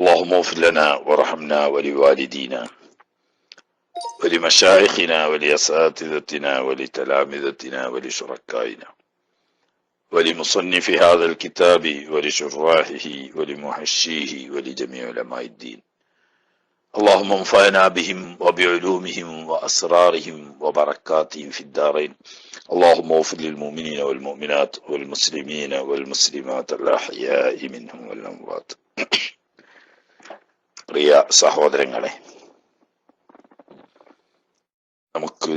اللهم اغفر لنا وارحمنا ولوالدينا ولمشايخنا ولأساتذتنا ولتلامذتنا ولشركائنا ولمصنف هذا الكتاب ولشراحه ولمحشيه ولجميع علماء الدين. اللهم انفعنا بهم وبعلومهم وأسرارهم وبركاتهم في الدارين. اللهم اغفر للمؤمنين والمؤمنات والمسلمين والمسلمات الأحياء منهم والأموات. പ്രിയ സഹോദരങ്ങളെ, നമുക്ക്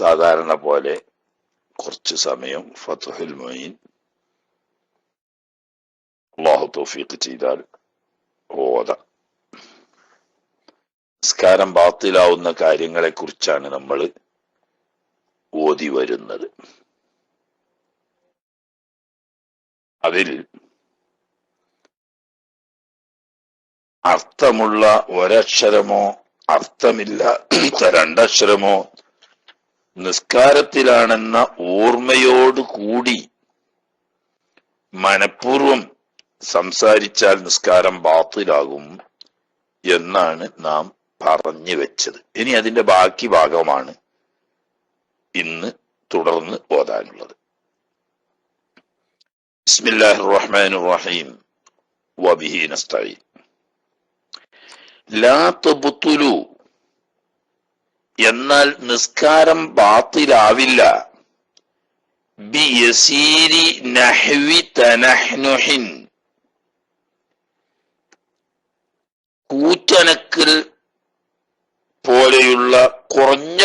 സാധാരണ പോലെ കുറച്ച് സമയം ഫത്ഹുൽ മുഈൻ അല്ലാഹു തൗഫീഖ് ചെയ്താൽ ഓതാം. നിസ്കാരം ബാത്തിലാവുന്ന കാര്യങ്ങളെ കുറിച്ചാണ് നമ്മൾ ഓതി വരുന്നത്. അതിൽ അർത്ഥമുള്ള ഒരക്ഷരമോ അർത്ഥമില്ലാത്ത രണ്ടക്ഷരമോ നിസ്കാരത്തിലാണെന്ന ഓർമ്മയോട് കൂടി മനഃപൂർവം സംസാരിച്ചാൽ നിസ്കാരം ബാത്തിലാകും എന്നാണ് നാം പറഞ്ഞു വെച്ചത്. ഇനി അതിന്റെ ബാക്കി ഭാഗമാണ് ഇന്ന് തുടർന്ന് ഓതാനുള്ളത്. ബിസ്മില്ലാഹിർ റഹ്മാനിർ റഹീം വബിഹി നസ്തഈൻ. ലാ തബ്തുലു, എന്നാൽ നിസ്കാരം ബാത്തിലാവില്ല, ബിയസീരി നഹ്വി തനഹ്നുഹിൻ, കൂറ്റനക്കൽ പോലെയുള്ള കുറഞ്ഞ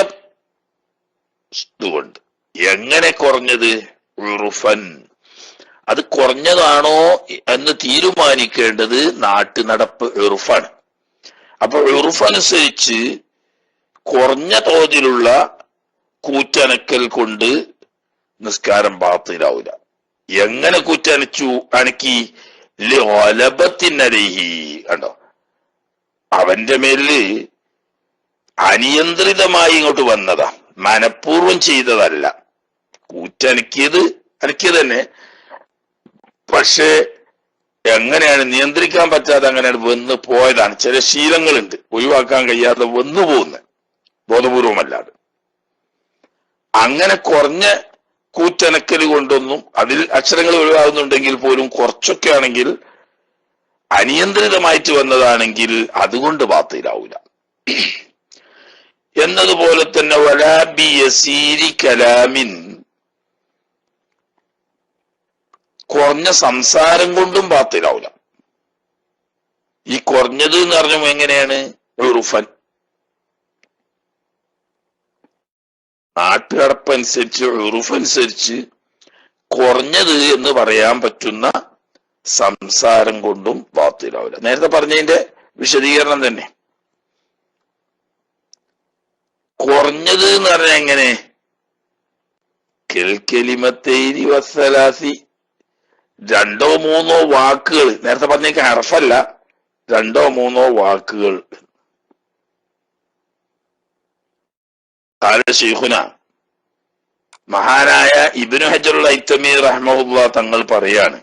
കൊണ്ട്. എങ്ങനെ കുറഞ്ഞത്? ഉറുഫൻ, അത് കുറഞ്ഞതാണോ എന്ന് തീരുമാനിക്കേണ്ടത് നാട്ടു നടപ്പ് ഉറുഫാണ്. അപ്പൊ ഉറുഫനുസരിച്ച് കുറഞ്ഞ തോതിലുള്ള കൂറ്റനക്കൽ കൊണ്ട് നിസ്കാരം ബാത്തിലാവില്ല. എങ്ങനെ കൂറ്റനച്ചു? അനക്കി ലബത്തിനരഹി, കണ്ടോ, അവന്റെ മേലില് അനിയന്ത്രിതമായി ഇങ്ങോട്ട് വന്നതാ, മനഃപൂർവം ചെയ്തതല്ല. കൂറ്റനക്കിയത് തന്നെ, പക്ഷെ എങ്ങനെയാണ് നിയന്ത്രിക്കാൻ പറ്റാതെ അങ്ങനെയാണ് വന്ന് പോയതാണ്. ചില ശീലങ്ങളുണ്ട് ഒഴിവാക്കാൻ കഴിയാതെ വന്നു പോകുന്നത്, ബോധപൂർവമല്ലാതെ. അങ്ങനെ കുറഞ്ഞ കൂറ്റനക്കല് കൊണ്ടൊന്നും, അതിൽ അക്ഷരങ്ങൾ ഒഴിവാകുന്നുണ്ടെങ്കിൽ പോലും കുറച്ചൊക്കെ ആണെങ്കിൽ അനിയന്ത്രിതമായിട്ട് വന്നതാണെങ്കിൽ അതുകൊണ്ട് ബാത്തിലാവൂല. എന്നതുപോലെ തന്നെ വലാ ബിയസീരി കലാമിൻ, കുറഞ്ഞ സംസാരം കൊണ്ടും ബാത്തിലാവൂല. ഈ കുറഞ്ഞത് എന്ന് പറഞ്ഞ എങ്ങനെയാണ്? ഉറുഫൻ, നാട്ടുകടപ്പനുസരിച്ച് ഉറുഫനുസരിച്ച് കുറഞ്ഞത് എന്ന് പറയാൻ പറ്റുന്ന സംസാരം കൊണ്ടും ബാത്തിലാവില്ല. നേരത്തെ പറഞ്ഞതിന്റെ വിശദീകരണം തന്നെ. കുറഞ്ഞത് എന്ന് പറഞ്ഞാൽ എങ്ങനെ? കെൽക്കലിമത്തേരി വസ്സലാസി, രണ്ടോ മൂന്നോ വാക്കുകൾ. നേരത്തെ പറഞ്ഞേക്ക് ഹർഫല്ല, രണ്ടോ മൂന്നോ വാക്കുകൾ. ശൈഖുന മഹാനായ ഇബ്നു ഹജറുൽ ഹൈതമി റഹ്മഹുല്ലാഹ് തങ്ങൾ പറയാണ്,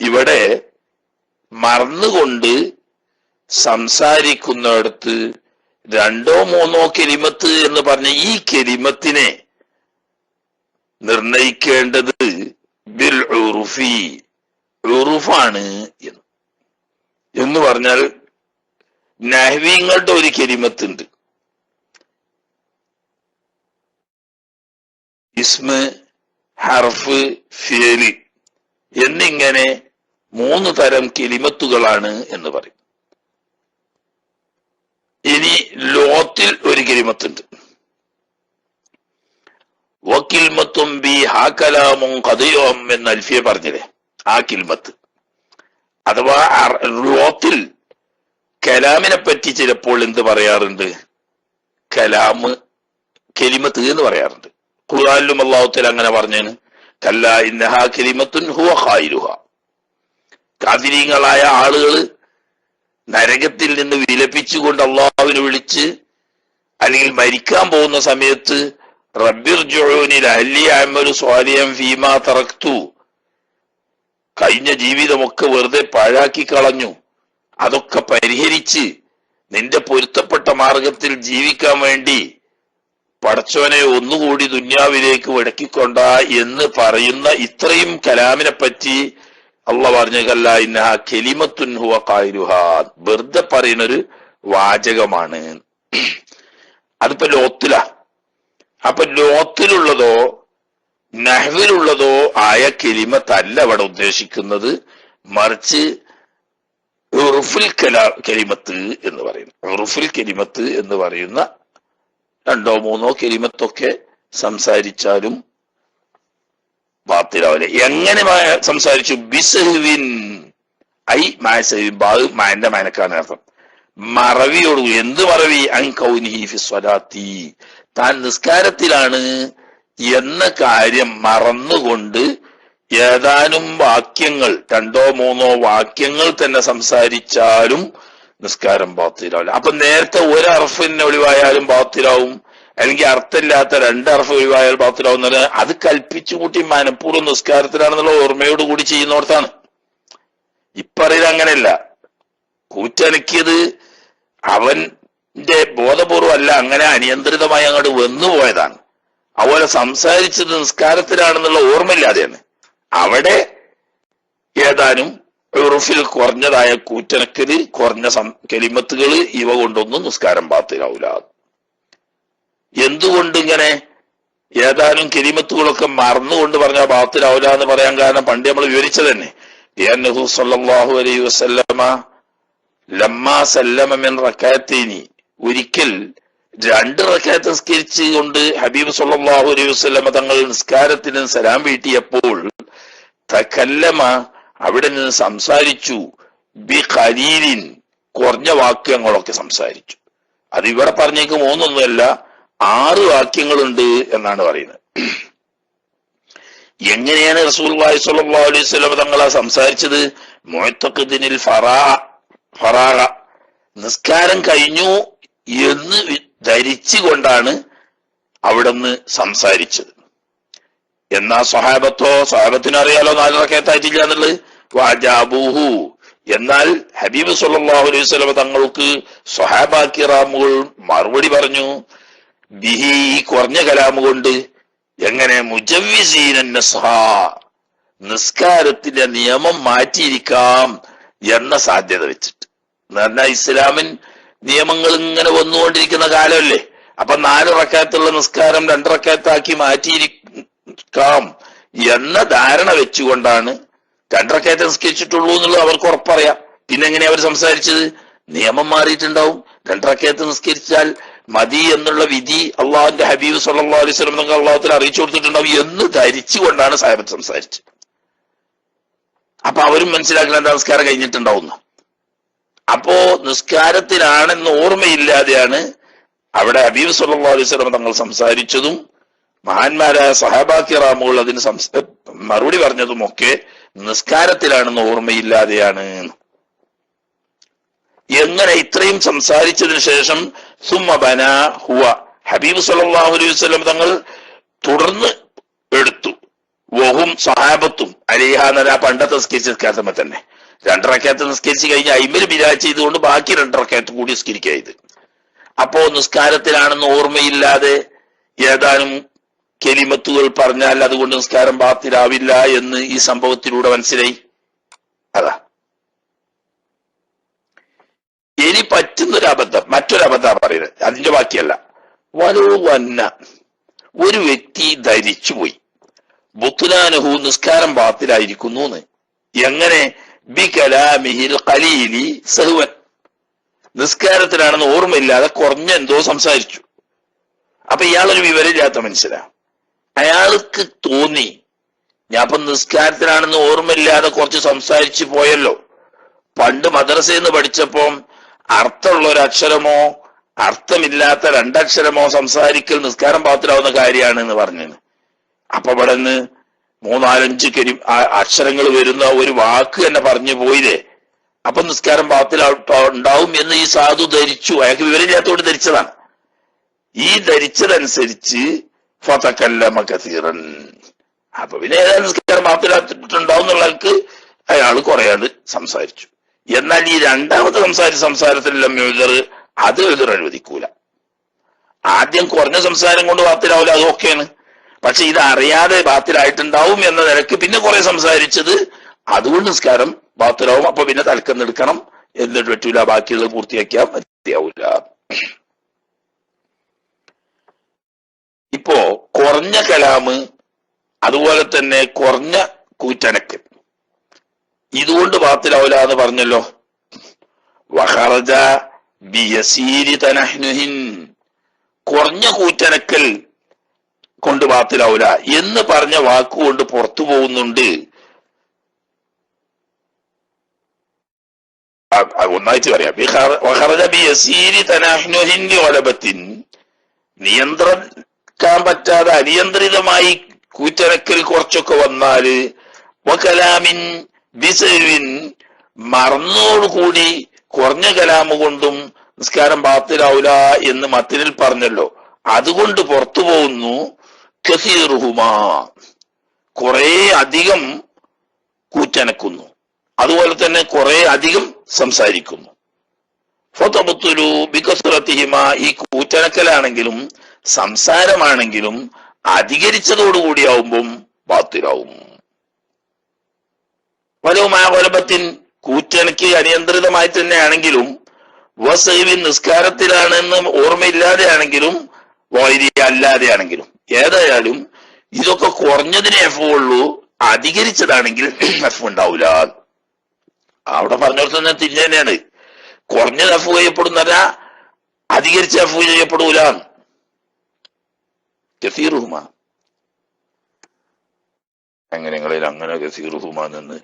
ഇവിടെ മറന്നുകൊണ്ട് സംസാരിക്കുന്നിടത്ത് രണ്ടോ മൂന്നോ കെലിമത്ത് എന്ന് പറഞ്ഞ ഈ കെലിമത്തിനെ നിർണയിക്കേണ്ടത് ബിൽ ഉറുഫി, ഉറുഫാണ് എന്ന് പറഞ്ഞാൽ നഹ്വിങ്ങളുടെ ഒരു കെലിമത്തുണ്ട്. ഇസ്മ്, ഹർഫ്, ഫിഅല് എന്നിങ്ങനെ 3 തരം കെലിമത്തുകളാണ് എന്ന് പറയും. ഇനി ലോത്തിൽ ഒരു കെലിമത്തുണ്ട്. വക്കിൽമത്തും ബി ഹാ കലാമും കഥയോം എന്ന് അൽഫിയ പറഞ്ഞില്ലേ, ആ കിൽമത്ത്. അഥവാ ലോത്തിൽ കലാമിനെ പറ്റി ചിലപ്പോൾ എന്ത് പറയാറുണ്ട്? കലാമ്, കെലിമത്ത് എന്ന് പറയാറുണ്ട്. ഖുർആനിലും അല്ലാഹു തആല അങ്ങനെ പറഞ്ഞാണ്, കല്ല ഇന്നഹാ കലിമത്തുൻ ഹുവ ഖായിലുഹ. കാഫിരീങ്ങളായ ആളുകൾ നരകത്തിൽ നിന്ന് വിലപിച്ചുകൊണ്ട് അള്ളാഹുവിനെ വിളിച്ച് അല്ലെങ്കിൽ മരിക്കാൻ പോകുന്ന സമയത്ത് റബ്ബിർജിഊനി ലഅല്ലി അഅമലു സ്വാലിഹൻ ഫീമാ തറക്തു, കഴിഞ്ഞ ജീവിതമൊക്കെ വെറുതെ പാഴാക്കി കളഞ്ഞു, അതൊക്കെ പരിഹരിച്ച് നിന്റെ പൊരുത്തപ്പെട്ട മാർഗത്തിൽ ജീവിക്കാൻ വേണ്ടി പടച്ചോനെ ഒന്നുകൂടി ദുന്യാവിലേക്ക് വടക്കിക്കൊണ്ട എന്ന് പറയുന്ന ഇത്രയും കലാമിനെ പറ്റി അള്ളാഹ് പറഞ്ഞല്ല, ഇന്നഹ കലിമത്തുൻ ഹുവ ഖായിലുഹാ, വെറുതെ പറയുന്നൊരു വാചകമാണ്. അതിപ്പോ ലോത്തില. അപ്പൊ ലോത്തിലുള്ളതോ നഹ്വിലുള്ളതോ ആയ കലിമത്തല്ല അവിടെ ഉദ്ദേശിക്കുന്നത്, മറിച്ച് ഉറുഫുൽ കലിമത്ത് എന്ന് പറയുന്നു. ഉറുഫുൽ കലിമത്ത് എന്ന് പറയുന്ന രണ്ടോ മൂന്നോ കലിമത്തൊക്കെ സംസാരിച്ചാലും ബാത്തിലാവില്ല. എങ്ങനെ സംസാരിച്ചു? ബിസഹ്വിൻ ഐ മാസഹ്വിൻ, ബാഹ് മാന്റെ മാനക്കാണ് അർത്ഥം. മറവിയോട്. എന്ത് മറവി? അൻ കൗനിഹി ഫി സ്വലാത്തി, താൻ നിസ്കാരത്തിലാണ് എന്ന കാര്യം മറന്നുകൊണ്ട് ഏതാനും വാക്യങ്ങൾ, രണ്ടോ മൂന്നോ വാക്യങ്ങൾ തന്നെ സംസാരിച്ചാലും നിസ്കാരം ബാത്തിലാവില്ല. അപ്പൊ നേരത്തെ ഒരു അർഫിന് ഒഴിവായാലും ബാത്തിലാവും, അല്ലെങ്കിൽ അർത്ഥമില്ലാത്ത രണ്ട് അർഫ് ഒഴിവായാൽ ബാത്തിലാവും എന്ന് പറഞ്ഞാൽ അത് കൽപ്പിച്ചു കൂട്ടി മനഃപൂർവ്വം നിസ്കാരത്തിലാണെന്നുള്ള ഓർമ്മയോട് കൂടി ചെയ്യുന്നോടത്താണ്. ഇപ്പറയുന്നത് അങ്ങനെയല്ല. കൂറ്റനക്കിയത് അവന്റെ ബോധപൂർവം അല്ല, അങ്ങനെ അനിയന്ത്രിതമായി അങ്ങോട്ട് വന്നുപോയതാണ്. അതുപോലെ സംസാരിച്ചത് നിസ്കാരത്തിലാണെന്നുള്ള ഓർമ്മയില്ലാതെയാണ്. അവിടെ ഏതാനും ഉറുഫിൽ കുറഞ്ഞതായ കൂറ്റനക്കല്, കുറഞ്ഞ കലിമത്തുകള്, ഇവ കൊണ്ടൊന്നും നിസ്കാരം ബാത്തിലാവൂല. എന്തുകൊണ്ട് ഇങ്ങനെ ഏതാനും കലിമത്തുകളൊക്കെ മറന്നുകൊണ്ട് പറഞ്ഞാൽ ബാത്തിലാവൂല എന്ന് പറയാൻ കാരണം പണ്ട് നമ്മൾ വിവരിച്ചത് തന്നെ. ലിഅന്നഹു സ്വല്ലല്ലാഹു അലൈഹി വസല്ലമ ലമ്മാ സല്ലമ മിൻ റകഅത്തൈനി, ഒരിക്കൽ 2 റകഅത്ത് നിസ്കരിച്ച് കൊണ്ട് ഹബീബ് സ്വല്ലല്ലാഹു അലൈഹി വസല്ലമ തങ്ങൾ നിസ്കാരത്തിന് സലാം വീട്ടിയപ്പോൾ തകല്ലമ, അവിടെ നിന്ന് സംസാരിച്ചു, ബി ഖലീലിൻ, കുറഞ്ഞ വാക്യങ്ങളൊക്കെ സംസാരിച്ചു. അത് ഇവിടെ പറഞ്ഞേക്ക് 3 ഒന്നുമല്ല, 6 വാക്യങ്ങളുണ്ട് എന്നാണ് പറയുന്നത്. എങ്ങനെയാണ് റസൂലുള്ളാഹി സ്വല്ലല്ലാഹു അലൈഹി വസല്ലം തങ്ങളാ സംസാരിച്ചത്? മുഅത്തഖിദിനിൽ ഫറാഗ, നിസ്കാരം കഴിഞ്ഞു എന്ന് ധരിച്ചുകൊണ്ടാണ് അവിടുന്ന് സംസാരിച്ചത്. എന്നാ സ്വഹാബത്തിന് അറിയാലോ 4 റകഅത്തായിട്ടില്ല എന്നുള്ളത്. വഅജാബൂഹു, എന്നാൽ ഹബീബ് സ്വല്ലല്ലാഹു അലൈഹി വസല്ലം തങ്ങൾക്ക് സ്വഹാബാ കിറാമുകൾ മറുപടി പറഞ്ഞു, ബിഹി, ഈ കുറഞ്ഞ കലാമ് കൊണ്ട്. എങ്ങനെ? മുജവ്വിസീന നസ്ഹാ, നിസ്കാരത്തിന്റെ നിയമം മാറ്റിയിരിക്കാം എന്ന സാധ്യത വെച്ചിട്ട്. എന്ന് പറഞ്ഞാൽ ഇസ്ലാമിൻ നിയമങ്ങൾ ഇങ്ങനെ വന്നുകൊണ്ടിരിക്കുന്ന കാലമല്ലേ. അപ്പൊ 4 റകഅത്തുള്ള നിസ്കാരം 2 റകഅത്താക്കി മാറ്റിയിരിക്കാം എന്ന ധാരണ വെച്ചുകൊണ്ടാണ് 2 റകഅത്ത് നിസ്കരിച്ചിട്ടുള്ളൂ എന്നുള്ളത് അവർക്ക് ഉറപ്പറിയാം. പിന്നെ എങ്ങനെയാ അവർ സംസാരിച്ചത്? നിയമം മാറിയിട്ടുണ്ടാവും, 2 റകഅത്ത് നിസ്കരിച്ചാൽ മതി എന്നുള്ള വിധി അള്ളാഹുന്റെ ഹബീബ് സ്വല്ലല്ലാഹു അലൈഹി വസല്ലം തങ്ങൾ അള്ളാഹുത്തിൽ അറിയിച്ചു കൊടുത്തിട്ടുണ്ടാവും എന്ന് ധരിച്ചുകൊണ്ടാണ് സാഹിബ് സംസാരിച്ചത്. അപ്പൊ അവരും മനസ്സിലാക്കുന്ന നമസ്കാരം കഴിഞ്ഞിട്ടുണ്ടാവുന്ന. അപ്പോ നിസ്കാരത്തിലാണെന്ന് ഓർമ്മയില്ലാതെയാണ് അവിടെ ഹബീബ് സ്വല്ലല്ലാഹു അലൈഹി വസല്ലം തങ്ങൾ സംസാരിച്ചതും മഹാന്മാരായ സഹാബാ കിറാമുകൾ അതിന് മറുപടി പറഞ്ഞതും ഒക്കെ നിസ്കാരത്തിലാണെന്ന് ഓർമ്മയില്ലാതെയാണ്. എങ്ങനെ ഇത്രയും സംസാരിച്ചതിന് ശേഷം സുമ്മ ബനാ ഹുവ, ഹബീബ് സ്വല്ലല്ലാഹു അലൈഹി വസല്ലം തങ്ങൾ തുടർന്ന് എടുത്തു, വഹും സഹാബത്തും അലൈഹാ, എന്ന പണ്ടത്തെ നിസ്കരിച്ച തന്നെ 2 റകഅത്ത് നിസ്കരിച്ച് കഴിഞ്ഞ് അയിമല് ബിലാ ചെയ്തുകൊണ്ട് ബാക്കി 2 റകഅത്ത് കൂടി നിസ്കരിക്കരുത്. അപ്പോ നിസ്കാരത്തിലാണെന്ന് ഓർമ്മയില്ലാതെ ഏതാനും കലിമത്തുകൾ പറഞ്ഞാൽ അതുകൊണ്ട് നിസ്കാരം ബാത്തിലാവില്ല എന്ന് ഈ സംഭവത്തിലൂടെ മനസ്സിലായി. അതാ ഇനി പറ്റുന്നൊരു അബദ്ധം, മറ്റൊരു അബദ്ധം പറയുന്നത്, അതിന്റെ ബാക്കിയല്ല. വന്ന ഒരു വ്യക്തി ധരിച്ചുപോയി ബുത്ലാനഹു, നിസ്കാരം ബാത്തിലായിരിക്കുന്നു എന്ന്. എങ്ങനെ? ബി കലാമിഹിൽ ഖലീലി സഹ്വൻ, നിസ്കാരത്തിലാണെന്ന് ഓർമ്മയില്ലാതെ കുറഞ്ഞ എന്തോ സംസാരിച്ചു. അപ്പൊ ഇയാളൊരു വിവരമില്ലാത്ത മനുഷ്യനാ. അയാൾക്ക് തോന്നി, ഞാൻ ഇപ്പൊ നിസ്കാരത്തിലാണെന്ന് ഓർമ്മയില്ലാതെ കുറച്ച് സംസാരിച്ചു പോയല്ലോ. പണ്ട് മദ്രസയിൽ നിന്ന് പഠിച്ചപ്പോ അർത്ഥമുള്ള ഒരു അക്ഷരമോ അർത്ഥമില്ലാത്ത 2 അക്ഷരമോ സംസാരിക്കൽ നിസ്കാരം പാത്തിലാവുന്ന കാര്യമാണ് എന്ന് പറഞ്ഞത്. അപ്പൊ ഇവിടെ നിന്ന് 3-4-5 അക്ഷരങ്ങൾ വരുന്ന ഒരു വാക്ക് തന്നെ പറഞ്ഞു പോയില്ലേ. അപ്പൊ നിസ്കാരം പാത്തിലുണ്ടാവും എന്ന് ഈ സാധു ധരിച്ചു. അയാൾക്ക് വിവരമില്ലാത്തോട് ധരിച്ചതാണ്. ഈ ധരിച്ചതനുസരിച്ച് ഫതകല്ലമ കസീറൻ. അപ്പൊ പിന്നെ ഏതായാലും നിസ്കാരം ബാത്തിലായിട്ടുണ്ടാവും എന്നുള്ളവർക്ക് അയാൾ കുറയാണ്ട് സംസാരിച്ചു. എന്നാൽ ഈ രണ്ടാമത്തെ സംസാരത്തിലെല്ലാം എഴുതർ, അത് എഴുതർ അനുവദിക്കൂല. ആദ്യം കുറഞ്ഞ സംസാരം കൊണ്ട് ബാത്തിലാവില്ല, അതൊക്കെയാണ്. പക്ഷെ ഇത് അറിയാതെ ബാത്തിലായിട്ടുണ്ടാവും എന്ന നിലക്ക് പിന്നെ കുറെ സംസാരിച്ചത്, അതുകൊണ്ട് നിസ്കാരം ബാത്തിലാവും. അപ്പൊ പിന്നെ തലക്കെന്നെടുക്കണം, എന്നിട്ട് പറ്റൂല, ബാക്കിയുള്ളത് പൂർത്തിയാക്കിയാൽ മതിയാവൂല. ഇപ്പോ കുറഞ്ഞ കലാമ്, അതുപോലെ തന്നെ കുറഞ്ഞ കൂറ്റനക്ക്, ഇതുകൊണ്ട് ബാത്തിലാവൂല എന്ന് പറഞ്ഞല്ലോ. വഖറജ ബിയസീരി തനഹ്നുഹിൻ, കുറഞ്ഞ കൂറ്റനക്കൽ കൊണ്ട് ബാത്തിലാവൂല എന്ന് പറഞ്ഞ വാക്കുകൊണ്ട് പുറത്തു പോകുന്നുണ്ട്. ഒന്നായിട്ട് പറയാം. വഖറജ ബിയസീരി തനഹ്നുഹിൻ വലബത്തിൻ, നിയന്ത്രിക്കാൻ പറ്റാതെ അനിയന്ത്രിതമായി കൂറ്റനക്കൽ കുറച്ചൊക്കെ വന്നാല്, വകലാമിൻ ബിസവിൻ, മറന്നോടുകൂടി കുറഞ്ഞ കലാമ് കൊണ്ടും നിസ്കാരം ബാത്തിലാവൂല എന്ന് മത്തിനിൽ പറഞ്ഞല്ലോ. അതുകൊണ്ട് പുറത്തു പോകുന്നു. കസീറുഹുമാ, കുറെ അധികം കൂറ്റനക്കുന്നു, അതുപോലെ തന്നെ കുറെ അധികം സംസാരിക്കുന്നു. ഫതബത്തുലു ബികസ്റതിഹിമാ, ഈ കൂറ്റനക്കലാണെങ്കിലും സംസാരമാണെങ്കിലും അധികരിച്ചതോടുകൂടിയാവുമ്പം ബാത്തിലാവും. വലവുമായ കൊലബത്തിൻ, കൂറ്റനക്ക് അനിയന്ത്രിതമായി തന്നെയാണെങ്കിലും, വസൈവിൻ, നിസ്കാരത്തിലാണെന്ന് ഓർമ്മയില്ലാതെ ആണെങ്കിലും, വൈരി അല്ലാതെ ആണെങ്കിലും, ഏതായാലും ഇതൊക്കെ കുറഞ്ഞതിനെ എഫ് ഉള്ളൂ, അധികരിച്ചതാണെങ്കിൽ എഫ് ഉണ്ടാവില്ല. അവിടെ പറഞ്ഞോടത്ത് തന്നെ തിരിഞ്ഞു തന്നെയാണ്. കുറഞ്ഞത് എഫ് ചെയ്യപ്പെടുന്നല്ല, അധികരിച്ച എഫ് ചെയ്യപ്പെടൂല. കസീറുഹുമ, എങ്ങനെങ്ങളിൽ അങ്ങനെ കസീറുഹുമ നിന്ന്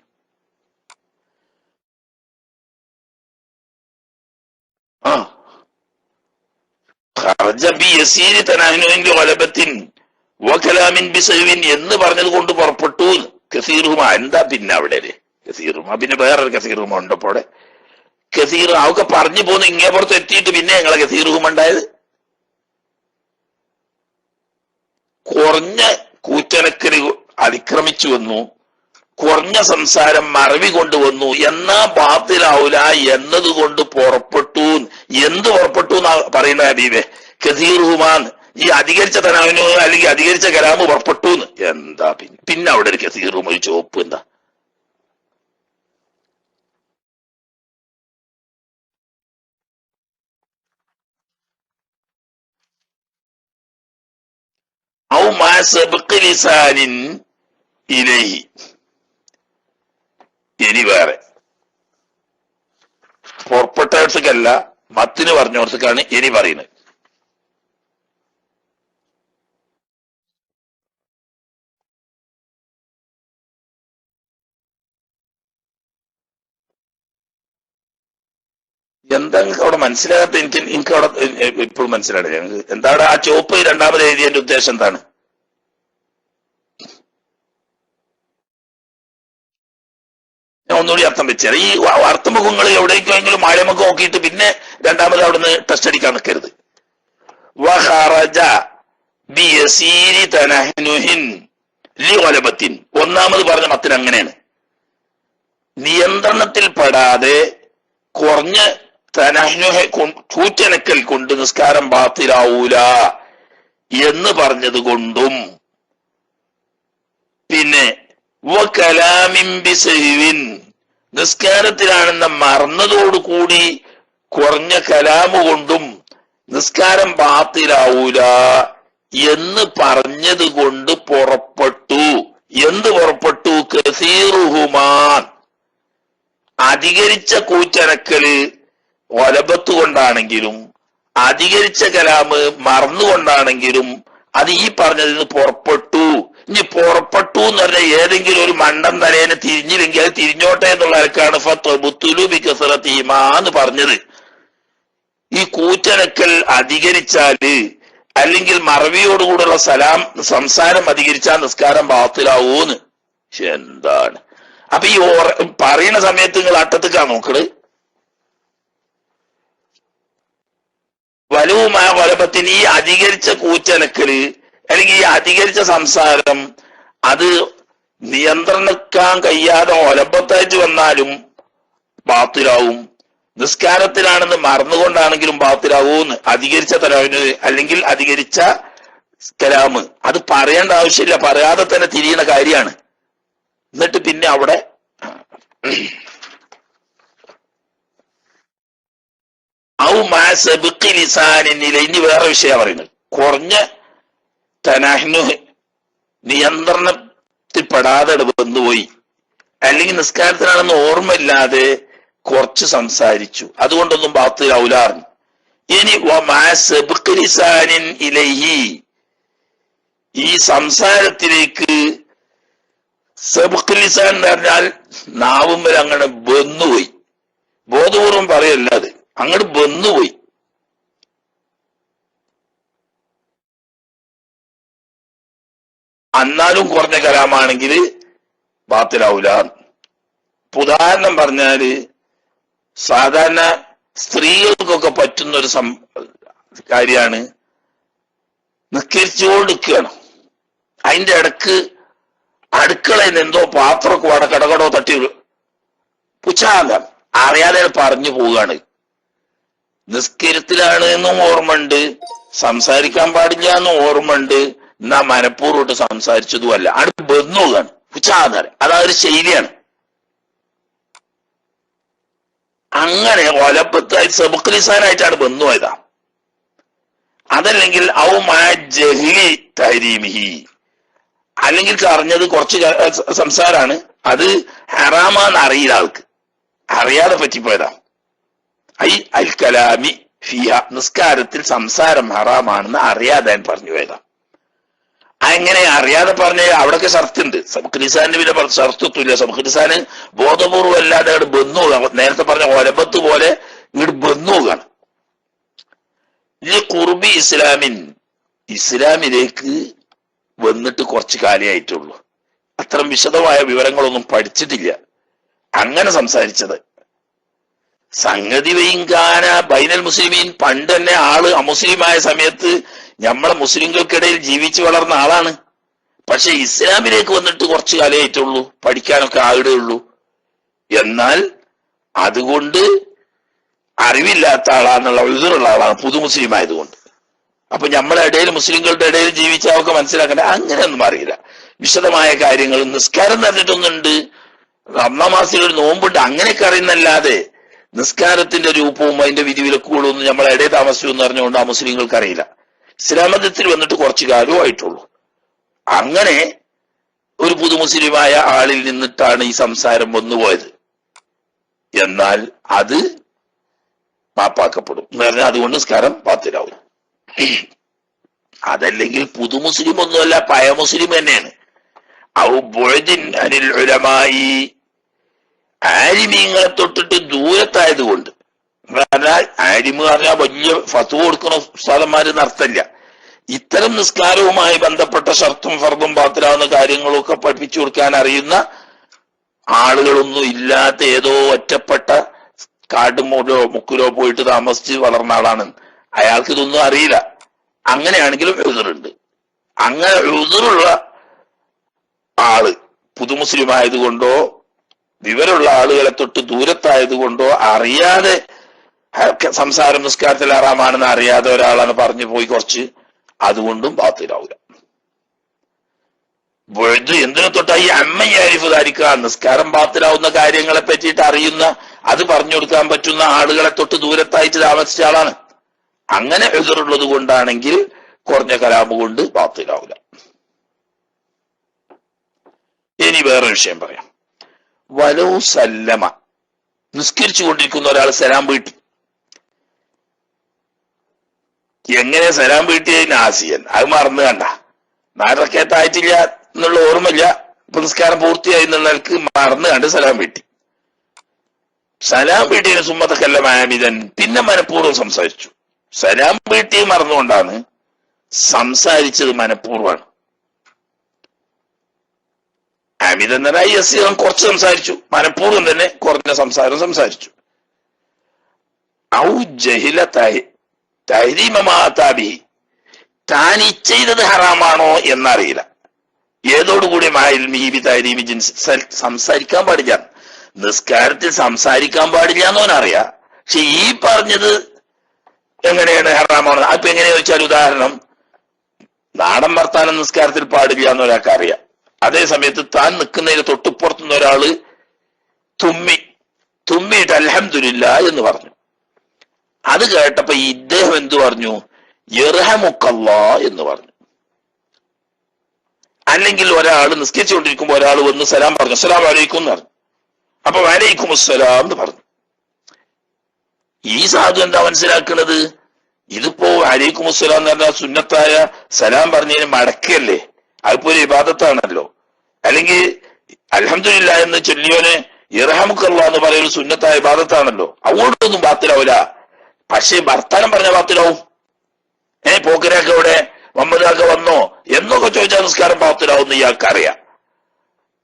എന്ന് പറഞ്ഞത് കൊണ്ട് പുറപ്പെട്ടു. കസീറുഹുമ എന്താ പിന്നെ അവിടെ കസീറുഹുമ, പിന്നെ വേറൊരു കസീറുഹുമ ഉണ്ടപ്പോടെ. കസീർ അവക്കെ പറഞ്ഞു പോന്ന് ഇങ്ങേ പുറത്ത് എത്തിയിട്ട് പിന്നെ ഞങ്ങളെ കസീറുഹുമ ഉണ്ടായത്. കുറഞ്ഞ കൂറ്റനക്കല് അതിക്രമിച്ചു വന്നു, കുറഞ്ഞ സംസാരം മറവി കൊണ്ടുവന്നു, എന്നാ ബാത്തിലാവൂല എന്നതുകൊണ്ട് പുറപ്പെട്ടു. എന്ത് പുറപ്പെട്ടു എന്നാ പറയുന്ന ഹബീബെ? കസീറുഹുമാൻ, ഈ അധികരിച്ച തനാവിനോ അല്ലെങ്കിൽ അധികരിച്ച കലാമ് പുറപ്പെട്ടു. എന്താ പിന്നെ അവിടെ ഒരു കസീറും ഒരു ചോപ്പ് എന്താ? ഔ മാ സബ്ഖി ലിസാനിൻ ഇലൈഹി, ഇനി വേറെ പുറപ്പെട്ടവർക്കല്ല, മത്തിന് പറഞ്ഞവർക്കാണ് ഇനി പറയുന്നത്. എന്താ നിങ്ങൾക്ക് അവിടെ മനസ്സിലാകാത്ത? എനിക്ക് അവിടെ ഇപ്പോഴും മനസ്സിലായില്ല. ഞങ്ങൾക്ക് എന്താണ് ആ ചോപ്പ് രണ്ടാമത് എഴുതിയതിന്റെ ഉദ്ദേശം എന്താണ്? ഞാൻ ഒന്നുകൂടി അർത്ഥം വെച്ചാൽ, ഈ അർത്ഥമുഖങ്ങൾ എവിടേക്കെങ്കിലും മാഴമുഖം നോക്കിയിട്ട് പിന്നെ രണ്ടാമത് അവിടുന്ന് ടെസ്റ്റ് അടിക്കാൻ നിൽക്കരുത്. വഖറജ ബിയസീരി തനഹ്നുഹിൻ ലിഗലബത്തിൻ, ഒന്നാമത് പറഞ്ഞ മത്തിന് അങ്ങനെയാണ്. നിയന്ത്രണത്തിൽപ്പെടാതെ കുറഞ്ഞ തനഹ്നുഹ കൂറ്റനക്കൽ കൊണ്ട് നിസ്കാരം ബാത്തിലാവൂല എന്ന് പറഞ്ഞത് കൊണ്ടും, പിന്നെ വകലാമിൻ നിസ്കാരത്തിലാണെന്ന മറന്നതോടുകൂടി കുറഞ്ഞ കലാമു കൊണ്ടും നിസ്കാരം ബാത്തിലാവൂല എന്ന് പറഞ്ഞത് കൊണ്ട് പുറപ്പെട്ടു. എന്ത് പുറപ്പെട്ടു? കസീറുഹുമാൻ, അധികരിച്ച കൂറ്റനക്കല് ഒലബത്ത് കൊണ്ടാണെങ്കിലും അധികരിച്ച കലാമ് മറന്നുകൊണ്ടാണെങ്കിലും അത് ഈ പറഞ്ഞതിന് പുറപ്പെട്ടു. ഇനി പുറപ്പെട്ടു എന്ന് പറഞ്ഞാൽ ഏതെങ്കിലും ഒരു മണ്ടൻ തലേനെ തിരിഞ്ഞില്ലെങ്കിൽ അത് തിരിഞ്ഞോട്ടെ എന്നുള്ള ആൾക്കാണ് ഫത്വബുത്തുലു ബികസറതിഹിമാ എന്ന് പറഞ്ഞത്. ഈ കൂറ്റനക്കൽ അധികരിച്ചാല് അല്ലെങ്കിൽ മറവിയോടുകൂടുള്ള സംസാരം അധികരിച്ചാൽ നിസ്കാരം ബാത്തിലാവൂന്ന്. എന്താണ് അപ്പൊ ഈ പറയുന്ന സമയത്ത് നിങ്ങൾ അട്ടത്തേക്കാ നോക്കണ്. വലുവുമായ കൊലപത്തിന് ഈ അധികരിച്ച കൂറ്റനക്കല് അല്ലെങ്കിൽ ഈ അധികരിച്ച സംസാരം അത് നിയന്ത്രിക്കാൻ കഴിയാതെ ഒലപ്പത്തായിട്ട് വന്നാലും ബാത്തിലാവും. നിസ്കാരത്തിലാണെന്ന് മറന്നുകൊണ്ടാണെങ്കിലും ബാത്തിലാവൂന്ന്. അധികരിച്ച തലാവിന് അല്ലെങ്കിൽ അധികരിച്ച കലാമ് അത് പറയേണ്ട ആവശ്യമില്ല, പറയാതെ തന്നെ തിരിയുന്ന കാര്യമാണ്. എന്നിട്ട് പിന്നെ അവിടെ ഇനി വേറെ വിഷയം പറയുന്നത്, കുറഞ്ഞ തനാഹ്നു നിയന്ത്രണത്തിൽപ്പെടാതെ വന്നുപോയി, അല്ലെങ്കിൽ നിസ്കാരത്തിലാണെന്ന് ഓർമ്മയില്ലാതെ കുറച്ച് സംസാരിച്ചു, അതുകൊണ്ടൊന്നും ബാത്തിലാവൂലാർന്നു. ഇനി ഇലൈഹി, ഈ സംസാരത്തിലേക്ക് സബ്ഖ് ലിസാൻ എന്ന് പറഞ്ഞാൽ നാവും വരെ അങ്ങനെ വന്നുപോയി, ബോധപൂർവം പറയല്ല, അത് അങ്ങോട്ട് വന്നുപോയി. എന്നാലും കുറഞ്ഞ കലാമാണെങ്കിൽ ബാത്തിലാവൂല. ഉദാഹരണം പറഞ്ഞാല് സാധാരണ സ്ത്രീകൾക്കൊക്കെ പറ്റുന്ന ഒരു കാര്യമാണ്, നിസ്കരിച്ചുകൊണ്ടിരിക്കുകയാണ്, അതിന്റെ ഇടക്ക് അടുക്കളയിൽ നിന്ന് എന്തോ പാത്രമൊക്കെ വട കടകടോ തട്ടി പുച്ഛാന്തം അറിയാതെ പറഞ്ഞു പോവുകയാണ്. നിസ്കരിത്തിലാണ് എന്നും ഓർമ്മയുണ്ട്, സംസാരിക്കാൻ പാടില്ല എന്നും ഓർമ്മയുണ്ട്, എന്നാ മനഃപൂർവ്വം സംസാരിച്ചതുമല്ല, അടുത്ത് ബന്ധുവാണ് പുച്ഛാന്തരം. അതൊരു ശൈലിയാണ്. അങ്ങനെ ഒലപ്പത്തായി സബ്ഖ് ലിസാനായിട്ടാണ് ബന്ധുവായതാ. അതല്ലെങ്കിൽ ഔ മാ ജഹ്ലി തഹരീമിഹി, അല്ലെങ്കിൽ അറിഞ്ഞത് കുറച്ച് സംസാരാണ്, അത് ഹറാമാന്ന് അറിയില്ല, ആൾക്ക് അറിയാതെ പറ്റിപ്പോയതാ. ഐ അൽ കലാമി ഫിയ, നിസ്കാരത്തിൽ സംസാരം ഹറാമാണെന്ന് അറിയാതെ പറഞ്ഞു പോയതാ. അങ്ങനെ അറിയാതെ പറഞ്ഞ അവിടൊക്കെ ഷർത്തുണ്ട്. സബ്ഖ് ലിസാനിന് പിന്നെ ഷർത്തില്ല. സബ്ഖ് ലിസാന് ബോധപൂർവം അല്ലാതെ അവിടെ ബന്നു, നേരത്തെ പറഞ്ഞ ഒലബത്ത് പോലെ ഇങ്ങോട്ട് ബന്നുകയാണ്. ഈ ഖുർബി ഇസ്ലാമിൻ, ഇസ്ലാമിലേക്ക് വന്നിട്ട് കുറച്ച് കാലമായിട്ടുള്ളൂ, അത്തരം വിശദമായ വിവരങ്ങളൊന്നും പഠിച്ചിട്ടില്ല, അങ്ങനെ സംസാരിച്ചത്. സംഗതി വൈകാന ബൈനൽ മുസ്ലിമീൻ, പണ്ട് തന്നെ ആള് അമുസ്ലിമായ സമയത്ത് നമ്മളെ മുസ്ലിങ്ങൾക്കിടയിൽ ജീവിച്ചു വളർന്ന ആളാണ്. പക്ഷെ ഇസ്ലാമിലേക്ക് വന്നിട്ട് കുറച്ച് കാലമായിട്ടുള്ളൂ, പഠിക്കാനൊക്കെ ആയിടേ ഉള്ളൂ. എന്നാൽ അതുകൊണ്ട് അറിവില്ലാത്ത ആളാന്നുള്ള ഉദറുള്ള ആളാണ്, പുതു മുസ്ലിം ആയതുകൊണ്ട്. അപ്പൊ നമ്മളെ ഇടയിൽ മുസ്ലിങ്ങളുടെ ഇടയിൽ ജീവിച്ചവർക്ക് മനസ്സിലാക്കണ്ട, അങ്ങനെയൊന്നും അറിയില്ല. വിശദമായ കാര്യങ്ങൾ നിസ്കാരം പറഞ്ഞിട്ടൊന്നുണ്ട്, റമളാൻ മാസത്തിൽ ഒരു നോമ്പുണ്ട്, അങ്ങനെയൊക്കെ അറിയുന്നല്ലാതെ നിസ്കാരത്തിന്റെ രൂപവും അതിന്റെ വിധിവിലക്കുകളും ഒന്നും നമ്മളെ ഇടയിൽ താമസിച്ചു എന്ന് പറഞ്ഞുകൊണ്ട് ആ മുസ്ലിങ്ങൾക്ക് അറിയില്ല. ഇസ്ലാം മതത്തിൽ വന്നിട്ട് കുറച്ചു കാലമായിട്ടുള്ളൂ. അങ്ങനെ ഒരു പുതു മുസ്ലിമായ ആളിൽ നിന്നിട്ടാണ് ഈ സംസാരം വന്നുപോയത്. എന്നാൽ അത് മാപ്പാക്കപ്പെടും എന്ന് പറഞ്ഞാൽ അതുകൊണ്ട് നിസ്കാരം ബാത്തിലാവും. അതല്ലെങ്കിൽ പുതു മുസ്ലിം ഒന്നുമല്ല, പഴയ മുസ്ലിം തന്നെയാണ്. ഔ ബുഅദിൻ അനിൽ ഉലമായി, ആലിമീങ്ങളെ തൊട്ടിട്ട് ദൂരത്തായത് കൊണ്ട്. പറഞ്ഞാൽ ആലിമ് പറഞ്ഞാൽ വലിയ ഫത്വ കൊടുക്കുന്ന ഉസ്താദന്മാരെന്ന് അർത്ഥമില്ല. ഇത്തരം നിസ്കാരവുമായി ബന്ധപ്പെട്ട ഷർത്തും ഫർദും ബാത്തിലാവുന്ന കാര്യങ്ങളൊക്കെ പഠിപ്പിച്ചു കൊടുക്കാൻ അറിയുന്ന ആളുകളൊന്നും ഇല്ലാത്ത ഏതോ ഒറ്റപ്പെട്ട കാട്ടുമൂലോ മുക്കിലോ പോയിട്ട് താമസിച്ച് വളർന്ന ആളാണ്, അയാൾക്ക് ഇതൊന്നും അറിയില്ല. അങ്ങനെയാണെങ്കിലും ഉദറുണ്ട്. അങ്ങനെ ഉദറുള്ള ആള് പുതുമുസ്ലിം ആയതുകൊണ്ടോ വിവരമുള്ള ആളുകളെ തൊട്ട് ദൂരത്തായത് കൊണ്ടോ അറിയാതെ സംസാരം നിസ്കാരത്തിൽ ഹറാമാണെന്ന് അറിയാതെ ഒരാളാണ് പറഞ്ഞു പോയി കുറച്ച്, അതുകൊണ്ടും ബാത്തിലാവൂല. എന്തിനെ തൊട്ടായി അമ്മയാരിഫ് ധാരിക്കുക, നിസ്കാരം ബാത്തിലാവുന്ന കാര്യങ്ങളെ പറ്റിയിട്ട് അറിയുന്ന, അത് പറഞ്ഞു കൊടുക്കാൻ പറ്റുന്ന ആളുകളെ തൊട്ട് ദൂരത്തായിട്ട് താമസിച്ച ആളാണ്. അങ്ങനെ എതിറുള്ളത് കൊണ്ടാണെങ്കിൽ കുറഞ്ഞ കലാമ് കൊണ്ട് ബാത്തിലാവൂല. ഇനി വേറെ വിഷയം പറയാം. വലോ സല്ലമ, നിസ്കരിച്ചു കൊണ്ടിരിക്കുന്ന ഒരാൾ സലാം വീട്ടി. എങ്ങനെ സലാം വീട്ടിയ നാസിയൻ, അത് മറന്നു കണ്ട, 4 റക്അത്ത് ആയിട്ടില്ല എന്നുള്ള ഓർമ്മയില്ല, ഇപ്പൊ നിസ്കാരം പൂർത്തിയായി എന്നുള്ളവർക്ക് മറന്നു കണ്ട് സലാം വീട്ടി. സലാം വീട്ടിയ സുമ്മത്തക്കല്ല മാമിതൻ, പിന്നെ മനഃപൂർവ്വം സംസാരിച്ചു. സലാം വീട്ടിയെ മറന്നുകൊണ്ടാണ് സംസാരിച്ചത്, മനഃപൂർവ്വമാണ്. അമിതൻ യസീറൻ കുറച്ച് സംസാരിച്ചു, മനഃപൂർവ്വം തന്നെ കുറഞ്ഞ സംസാരം സംസാരിച്ചു. ഔ ജഹില തഹരീമമാതാബി, താൻ ഈ ചെയ്തത് ഹറാമാണോ എന്നറിയില്ല. ഏതോടുകൂടി മായിൽമി താരീമി ജിൻസ് സംസാരിക്കാൻ പാടില്ല. നിസ്കാരത്തിൽ സംസാരിക്കാൻ പാടില്ല എന്നോനറിയാം. പക്ഷെ ഈ പറഞ്ഞത് എങ്ങനെയാണ് ഹറാമാണോ? അപ്പൊ എങ്ങനെയാ വെച്ചാൽ, ഉദാഹരണം, നാടൻ വർത്താനം നിസ്കാരത്തിൽ പാടില്ല എന്നൊരാൾക്ക് അറിയാം. അതേ സമയത്ത് താൻ നിൽക്കുന്നതിന് തൊട്ടുപുറത്തുനിന്ന് ഒരാള് തുമ്മിയിട്ട് അൽഹംദുലില്ലാ എന്ന് പറഞ്ഞു. അത് കേട്ടപ്പോ ഇദ്ദേഹം എന്തു പറഞ്ഞു? യർഹമുക്കല്ലാ എന്ന് പറഞ്ഞു. അല്ലെങ്കിൽ ഒരാൾ നിസ്കരിച്ചുകൊണ്ടിരിക്കുമ്പോ ഒരാൾ വന്ന് സലാം പറഞ്ഞു, അസ്സലാമു അലൈക്കും എന്ന് പറഞ്ഞു. അപ്പൊ വലൈക്കും അസ്സലാം എന്ന് പറഞ്ഞു. ഈ സാധു എന്താ മനസ്സിലാക്കുന്നത്? ഇതിപ്പോ അലൈക്കും അസ്സലാം എന്ന് പറഞ്ഞാൽ സുന്നത്തായ സലാം പറഞ്ഞതിന് മടക്കല്ലേ, അതിപ്പോ ഒരു ഇബാദത്താണല്ലോ. അല്ലെങ്കിൽ അൽഹംദുലില്ലാ എന്ന് ചൊല്ലിയോനെ ഇർഹമുക്കല്ലാ എന്ന് പറയുന്ന സുന്നത്തായ ഇബാദത്താണല്ലോ. അതുകൊണ്ടൊന്നും ബാത്തിലാവൂല. പക്ഷേ വർത്താനം പറഞ്ഞ ബാത്തിലാവും. പോക്കരൊക്കെ ഇവിടെ മുഹമ്മദാക്ക വന്നോ എന്നൊക്കെ ചോദിച്ചാൽ നിസ്കാരം ബാത്തിലാവുന്ന ഇയാൾക്ക് അറിയാം.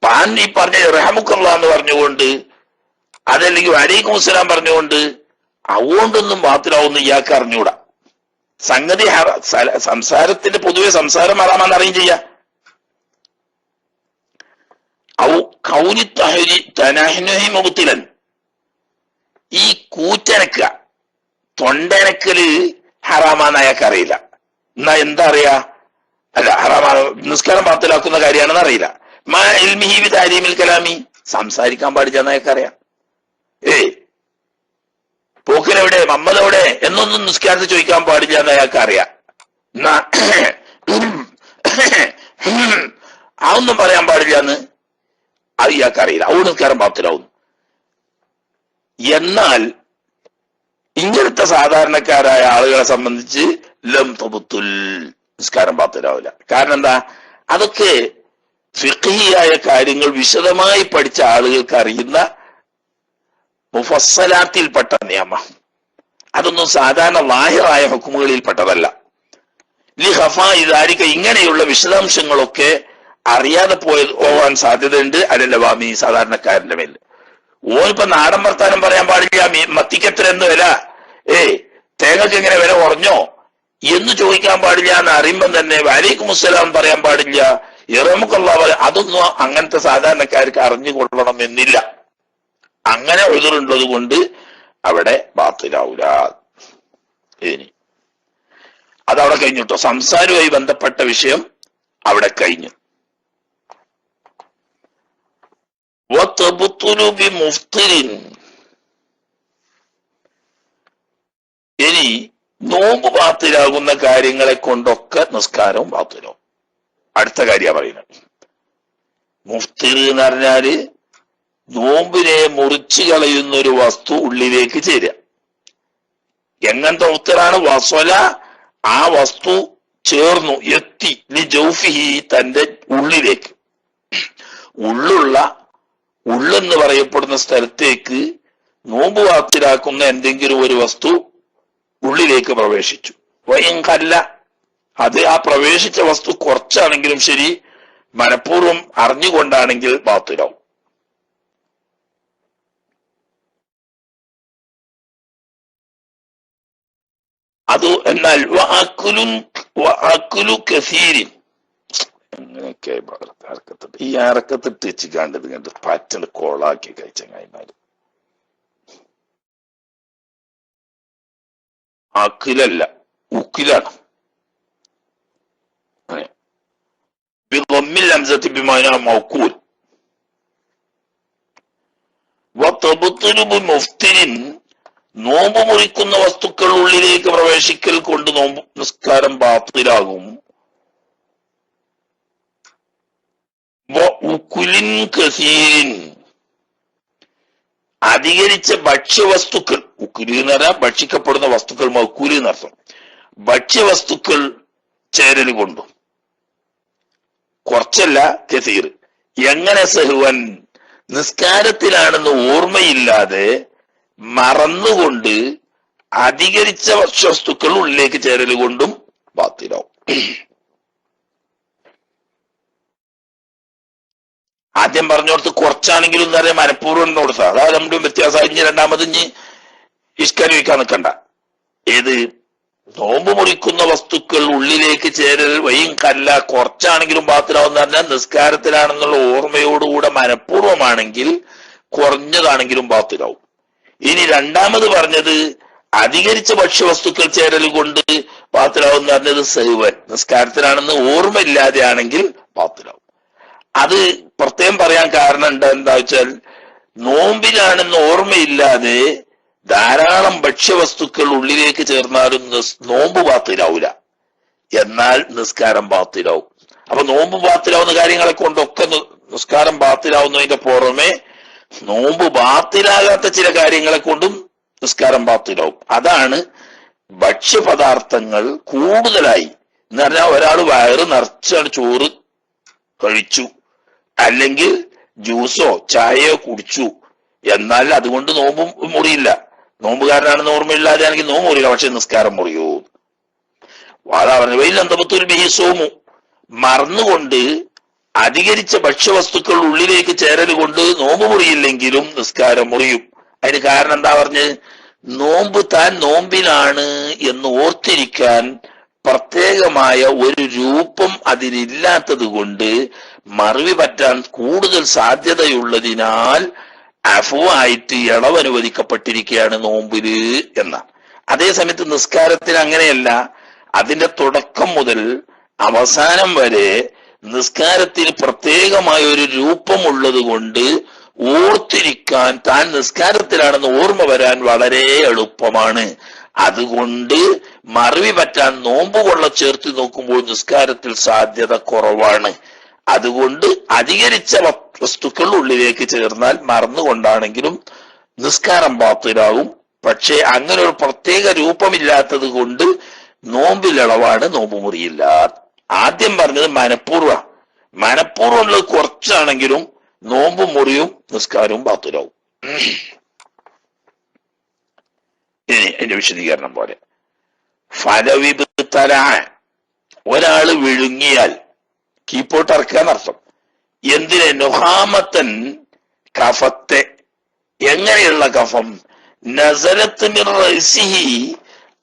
പാൻ ഈ പറഞ്ഞ ഇർഹമുക്കല്ലാ എന്ന് പറഞ്ഞുകൊണ്ട്, അതല്ലെങ്കിൽ വലൈക്കും അസ്സലാം പറഞ്ഞുകൊണ്ട് അതുകൊണ്ടൊന്നും ബാത്തിലാവുന്ന ഇയാൾക്ക് അറിഞ്ഞൂടാ. സംഗതി സംസാരത്തിന്റെ പൊതുവെ സംസാരം ഹറാമാണെന്ന് അറിയും ചെയ്യാം. മുബത്തിലൻ, ഈ കൂറ്റനക്ക തൊണ്ടനക്കല് ഹറാമാന്ന് അയാൾക്ക് അറിയില്ല. എന്നാ എന്താ അറിയാ? അല്ല, ഹറാമാണ് നിസ്കാരം ബാത്തിലാക്കുന്ന കാര്യമാണെന്ന് അറിയില്ല. മാ ഇൽമിഹി ബി താരീമിൽ കലാമി, സംസാരിക്കാൻ പാടില്ലെന്ന് അയാൾക്ക് അറിയാം. പോക്കിലെവിടെ, മമ്മദ് എവിടെ എന്നൊന്നും നിസ്കാരത്തിൽ ചോദിക്കാൻ പാടില്ല എന്ന് അയാൾക്ക് അറിയാം. എന്നാ അതൊന്നും പറയാൻ പാടില്ല എന്ന് അത് ഇയാൾക്ക് അറിയില്ല. അതുകൊണ്ട് നിസ്കാരം ബാത്തിലാവുന്നു. എന്നാൽ ഇങ്ങനത്തെ സാധാരണക്കാരായ ആളുകളെ സംബന്ധിച്ച് ലം തബുത്തുൽ, നിസ്കാരം ബാത്തിലാവില്ല. കാരണം എന്താ? അതൊക്കെ ഫിഖ്ഹിയായ കാര്യങ്ങൾ വിശദമായി പഠിച്ച ആളുകൾക്ക് അറിയുന്ന മുഫസ്സലാത്തിൽപ്പെട്ട നിയമം. അതൊന്നും സാധാരണ ലാഹിറായ ഹുക്കുമുകളിൽപ്പെട്ടതല്ല. ലി ഖഫാ ഇദാരിക, ഇങ്ങനെയുള്ള വിശദാംശങ്ങളൊക്കെ അറിയാതെ പോകാൻ സാധ്യതയുണ്ട് അതിന്റെ വാമി, സാധാരണക്കാരന്റെ മേൽ. ഓനിപ്പോ നാടൻ വർത്താനം പറയാൻ പാടില്ല, മത്തിക്കെത്ര എന്ന് വില, തേങ്ങക്ക് എങ്ങനെ വില കുറഞ്ഞോ എന്ന് ചോദിക്കാൻ പാടില്ല എന്ന് അറിയുമ്പം തന്നെ വലൈക്കും അസ്സലാം പറയാൻ പാടില്ല, ഇറമുക്കല്ലാ പറയാം. അതൊന്നും അങ്ങനത്തെ സാധാരണക്കാർക്ക് അറിഞ്ഞുകൊള്ളണം എന്നില്ല. അങ്ങനെ ഉദറുള്ളത് കൊണ്ട് അവിടെ ബാത്തിലാവൂല. ഇനി അതവിടെ കഴിഞ്ഞിട്ടോ. സംസാരവുമായി ബന്ധപ്പെട്ട വിഷയം അവിടെ കഴിഞ്ഞു. ഇനി നോമ്പ് ബാത്തിലാകുന്ന കാര്യങ്ങളെ കൊണ്ടൊക്കെ നിസ്കാരവും ബാത്തിലാവും. അടുത്ത കാര്യമാണ് പറയുന്നത്. മുഫ്തിർ എന്ന് പറഞ്ഞാല് നോമ്പിനെ മുറിച്ചു കളയുന്ന ഒരു വസ്തു ഉള്ളിലേക്ക് ചേരുക. എങ്ങനത്തെ മുഫ്തിറാണ്? വസ്വല, ആ വസ്തു ചേർന്നു, എത്തി, ലി ജൗഫിഹി, തന്റെ ഉള്ളിലേക്ക്. ഉള്ളെന്ന് പറയപ്പെടുന്ന സ്ഥലത്തേക്ക് നോമ്പ് ബാത്തിലാക്കുന്ന എന്തെങ്കിലും ഒരു വസ്തു ഉള്ളിലേക്ക് പ്രവേശിച്ചു. വയങ്കല്ല, അത് ആ പ്രവേശിച്ച വസ്തു കുറച്ചാണെങ്കിലും ശരി, മനഃപൂർവ്വം അറിഞ്ഞുകൊണ്ടാണെങ്കിൽ ബാത്തിലാവും. അത് എന്നാൽ അങ്ങനെയൊക്കെ അറക്കത്തിട്ട് ഈ അറക്കത്തിട്ട് വെച്ചിക്കാണ്ടത് കണ്ട് പറ്റണ്ട് കോളാക്കി കഴിച്ചങ്ങായിമാര്. അഖിലല്ല, ഉക്കിലാണ്. നോമ്പ് മുറിക്കുന്ന വസ്തുക്കൾ ഉള്ളിലേക്ക് പ്രവേശിക്കൽ കൊണ്ട് നോമ്പ് നിസ്കാരം ബാത്തിലാകും. അധികരിച്ച ഭക്ഷ്യവസ്തുക്കൾ, ഉക്കുലി എന്ന് പറഞ്ഞാൽ ഭക്ഷിക്കപ്പെടുന്ന വസ്തുക്കൾ, മൗക്കൂലി എന്നർത്ഥം. ഭക്ഷ്യവസ്തുക്കൾ ചേരൽ കൊണ്ടും, കുറച്ചല്ല, കസീർ. എങ്ങനെ? സഹുവൻ, നിസ്കാരത്തിലാണെന്ന് ഓർമ്മയില്ലാതെ മറന്നുകൊണ്ട് അധികരിച്ച ഭക്ഷ്യവസ്തുക്കൾ ഉള്ളിലേക്ക് ചേരൽ കൊണ്ടും ബാത്തിലാവും. ആദ്യം പറഞ്ഞോടത്ത് കുറച്ചാണെങ്കിലും എന്താ പറയുക, മനഃപൂർവ്വം കൊടുത്ത, അതായത് രണ്ടും വ്യത്യാസം. ഇനി രണ്ടാമത് ഇനി ഇഷ്കാരി വയ്ക്കാൻ നിൽക്കണ്ട. ഏത് നോമ്പ് മുറിക്കുന്ന വസ്തുക്കൾ ഉള്ളിലേക്ക് ചേരൽ വയും കല്ല കുറച്ചാണെങ്കിലും ബാത്തിലാവുന്ന പറഞ്ഞാൽ നിസ്കാരത്തിലാണെന്നുള്ള ഓർമ്മയോടുകൂടെ മനഃപൂർവ്വമാണെങ്കിൽ കുറഞ്ഞതാണെങ്കിലും ബാത്തിലാവും. ഇനി രണ്ടാമത് പറഞ്ഞത് അധികരിച്ച ഭക്ഷ്യവസ്തുക്കൾ ചേരൽ കൊണ്ട് ബാത്തിലാവും പറഞ്ഞത് സൈവൻ നിസ്കാരത്തിലാണെന്ന് ഓർമ്മയില്ലാതെ ആണെങ്കിൽ ബാത്തിലാവും. അത് പ്രത്യേകം പറയാൻ കാരണം എന്താ വെച്ചാൽ നോമ്പിലാണെന്ന് ഓർമ്മയില്ലാതെ ധാരാളം ഭക്ഷ്യവസ്തുക്കൾ ഉള്ളിലേക്ക് ചേർന്നാലും നോമ്പ് ബാത്തിലാവൂല, എന്നാൽ നിസ്കാരം ബാത്തിലാവും. അപ്പൊ നോമ്പ് ബാത്തിലാവുന്ന കാര്യങ്ങളെ കൊണ്ടൊക്കെ നിസ്കാരം ബാത്തിലാവുന്നതിന്റെ പുറമെ നോമ്പ് ബാത്തിലാകാത്ത ചില കാര്യങ്ങളെ കൊണ്ടും നിസ്കാരം ബാത്തിലാവും. അതാണ് ഭക്ഷ്യപദാർത്ഥങ്ങൾ കൂടുതലായി എന്ന് പറഞ്ഞാൽ ഒരാൾ വയറ് നിറച്ചാണ് ചോറ് കഴിച്ചു, അല്ലെങ്കിൽ ജ്യൂസോ ചായയോ കുടിച്ചു, എന്നാൽ അതുകൊണ്ട് നോമ്പ് മുറിയില്ല. നോമ്പുകാരനാണെന്ന് ഓർമ്മയില്ലാതെ ആണെങ്കിൽ നോമ്പ് മുറിയില്ല, പക്ഷെ നിസ്കാരം മുറിയോ. വാദ പറഞ്ഞു വൈലന്തപത്തൊരു ബിഹിസോമു മറന്നുകൊണ്ട് അധികരിച്ച ഭക്ഷ്യവസ്തുക്കൾ ഉള്ളിലേക്ക് ചേരൽ കൊണ്ട് നോമ്പ് മുറിയില്ലെങ്കിലും നിസ്കാരം മുറിയും. അതിന് കാരണം എന്താ പറഞ്ഞത്? നോമ്പ് താൻ നോമ്പിലാണ് എന്ന് ഓർത്തിരിക്കാൻ പ്രത്യേകമായ ഒരു രൂപം അതിലില്ലാത്തത് കൊണ്ട് മറവി പറ്റാൻ കൂടുതൽ സാധ്യതയുള്ളതിനാൽ അഫുവായിട്ട് ഇളവ് അനുവദിക്കപ്പെട്ടിരിക്കുകയാണ് നോമ്പില് എന്നാണ്. അതേസമയത്ത് നിസ്കാരത്തിന് അങ്ങനെയല്ല. അതിന്റെ തുടക്കം മുതൽ അവസാനം വരെ നിസ്കാരത്തിന് പ്രത്യേകമായ ഒരു രൂപമുള്ളത് കൊണ്ട് ഓർത്തിരിക്കാൻ താൻ നിസ്കാരത്തിലാണെന്ന് ഓർമ്മ വരാൻ വളരെ എളുപ്പമാണ്. അതുകൊണ്ട് മറവി പറ്റാൻ നോമ്പ് കൊള്ള ചേർത്ത് നോക്കുമ്പോൾ നിസ്കാരത്തിൽ സാധ്യത കുറവാണ്. അതുകൊണ്ട് അധികരിച്ച വസ്തുക്കൾ ഉള്ളിലേക്ക് ചേർന്നാൽ മറന്നുകൊണ്ടാണെങ്കിലും നിസ്കാരം ബാത്തിലാവും. പക്ഷെ അങ്ങനെ ഒരു പ്രത്യേക രൂപമില്ലാത്തത് കൊണ്ട് നോമ്പിലിളവാണ്, നോമ്പ് മുറിയില്ല. ആദ്യം പറഞ്ഞത് മനഃപൂർവ്വമുള്ളത് കുറച്ചാണെങ്കിലും നോമ്പ് മുറിയും നിസ്കാരവും ബാത്തിലാവും. ഇനി എന്റെ വിശദീകരണം പോലെ ഫലവിബുത്തല ഒരാള് വിഴുങ്ങിയാൽ കീപ്പോട്ട് ഇറക്കാൻ അർത്ഥം. എന്തിനെ? നുഹാമത്തൻ കഫത്തെ. എങ്ങനെയുള്ള കഫം? നസലത്ത് മിൻ റഅ്സിഹി,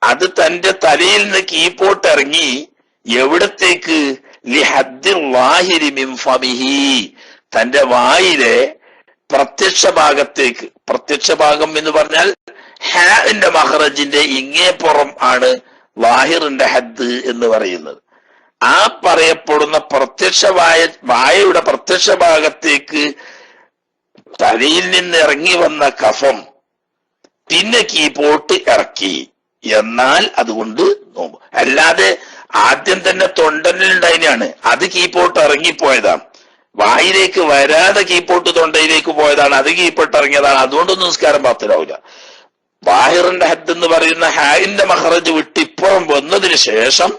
അത് തന്റെ തലയിൽ നിന്ന് കീപ്പോട്ട് ഇറങ്ങി എവിടത്തേക്ക്? ലിഹദ്ദിൽ ളാഹിരി മിൻ ഫമിഹി, തന്റെ വായിലെ പ്രത്യക്ഷ ഭാഗത്തേക്ക്. പ്രത്യക്ഷ ഭാഗം എന്ന് പറഞ്ഞാൽ ഹാന്റെ മഹ്റജിന്റെ ഇങ്ങേപ്പുറം ആണ് ലാഹിറിന്റെ ഹദ് എന്ന് പറയുന്നത്. ആ പറയപ്പെടുന്ന വായയുടെ പ്രത്യക്ഷ ഭാഗത്തേക്ക് തലയിൽ നിന്ന് ഇറങ്ങി വന്ന കഫം പിന്നെ കീപ്പോട്ട് ഇറക്കി, എന്നാൽ അതുകൊണ്ട് നോമ്പ്. അല്ലാതെ ആദ്യം തന്നെ തൊണ്ടനിലുണ്ടായതാണ്, അത് കീപ്പോട്ട് ഇറങ്ങിപ്പോയതാണ്. വായിലേക്ക് വരാതെ കീപ്പോട്ട് തൊണ്ടയിലേക്ക് പോയതാണ്, അത് കീപ്പോട്ട് ഇറങ്ങിയതാണ്. അതുകൊണ്ടൊന്നും നിസ്കാരം ബാത്തിലാവില്ല. ബാഹിറിന്റെ ഹദ് എന്ന് പറയുന്ന ഹായിന്റെ മഹ്റജ് വിട്ട് ഇപ്പുറം വന്നതിന് ശേഷം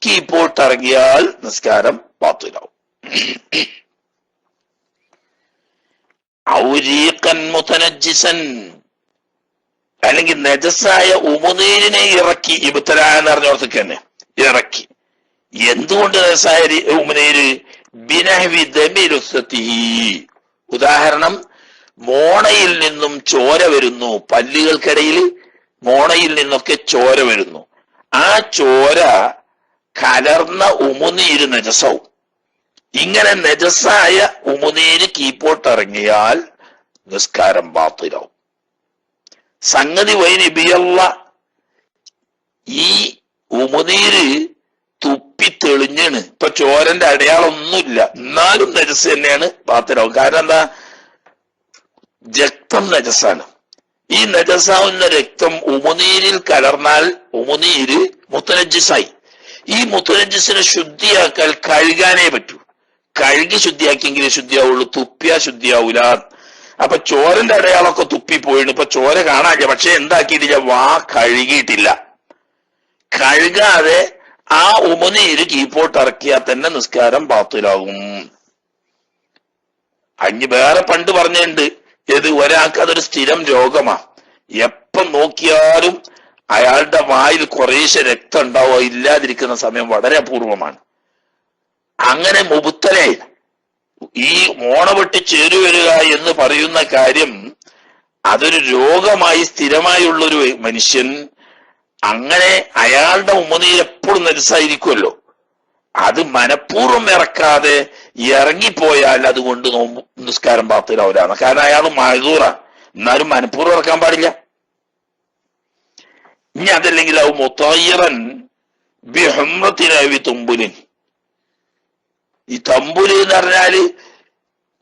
കീപ്പോട്ട് ഇറങ്ങിയാൽ നിസ്കാരം ബാത്തിലാവും. ഔരീഖൻ മുതനജ്ജിസൻ, അല്ലെങ്കിൽ നജസായ ഉമുനീരിനെ ഇറക്കി. ഇബ്തല എന്ന് പറഞ്ഞോർത്തേക്ക് തന്നെ ഇറക്കി. എന്തുകൊണ്ട് നജസായ ഉമുനീര്? ബിനഹ്വി ദമിലുസ്സതിഹി, ഉദാഹരണം മോണയിൽ നിന്നും ചോര വരുന്നു, പല്ലുകൾക്കിടയിൽ മോണയിൽ നിന്നൊക്കെ ചോര വരുന്നു. ആ ചോര കലർന്ന ഉമുനീര് നജസാവും. ഇങ്ങനെ നജസായ ഉമുനീര് കീപ്പോട്ട് ഇറങ്ങിയാൽ നിസ്കാരം ബാത്തിലാവും. സംഗതി വൈനിബിയല്ല, ഈ ഉമുനീര് തുപ്പി തെളിഞ്ഞാണ്, ഇപ്പൊ ചോരന്റെ അടയാളമൊന്നുമില്ല, എന്നാലും നജസ് തന്നെയാണ്, ബാത്തിലാവും. കാരണം എന്താ? രക്തം നജസാണ്. ഈ നജസാവുന്ന രക്തം ഉമുനീരിൽ കലർന്നാൽ ഉമുനീര് മുത്തനജ്ജിസായി. ഈ മുത്തനജ്ജിസിനെ ശുദ്ധിയാക്കാൻ കഴുകാനേ പറ്റൂ. കഴുകി ശുദ്ധിയാക്കിയെങ്കിലേ ശുദ്ധിയാവുള്ളൂ, തുപ്പിയാ ശുദ്ധിയാവൂല. അപ്പൊ ചോരന്റെ അടയാളമൊക്കെ തുപ്പിപ്പോയിണ്, ഇപ്പൊ ചോര കാണാനില്ല. പക്ഷെ എന്താക്കിയിട്ടില്ല? വാ കഴുകിയിട്ടില്ല. കഴുകാതെ ആ ഉമുനീര് കീപ്പോട്ട് ഇറക്കിയാൽ തന്നെ നിസ്കാരം ബാത്തിലാകും. അഞ്ഞ് വേറെ പണ്ട് പറഞ്ഞിട്ടുണ്ട്, ഇത് ഒരാൾക്ക് അതൊരു സ്ഥിരം രോഗമാ. എപ്പം നോക്കിയാലും അയാളുടെ വായിൽ കുറേശ്ശെ രക്തം ഉണ്ടാവുക, ഇല്ലാതിരിക്കുന്ന സമയം വളരെ അപൂർവമാണ്. അങ്ങനെ മുബുത്തലേ ഈ മോണ വെട്ടി ചേരുവരിക എന്ന് പറയുന്ന കാര്യം അതൊരു രോഗമായി സ്ഥിരമായുള്ളൊരു മനുഷ്യൻ അങ്ങനെ അയാളുടെ ഉമനീർ എപ്പോഴും നജസായിരിക്കുമല്ലോ. അത് മനഃപൂർവ്വം ഇറക്കാതെ ഇറങ്ങിപ്പോയാൽ അതുകൊണ്ട് നോമ്പ് നിസ്കാരം ബാത്തിലാവൂലാണ്. കാരണം അയാൾ മഅ്ദൂറാണ്. എന്നാലും മനഃപൂർവ്വം ഇറക്കാൻ പാടില്ല. ഇനി അതല്ലെങ്കിൽ അത് മുത്തയ്യിറൻ ബിഹുംറത്തിനവി തുമ്പുലിൻ. ഈ തമ്പുല് എന്ന് പറഞ്ഞാല്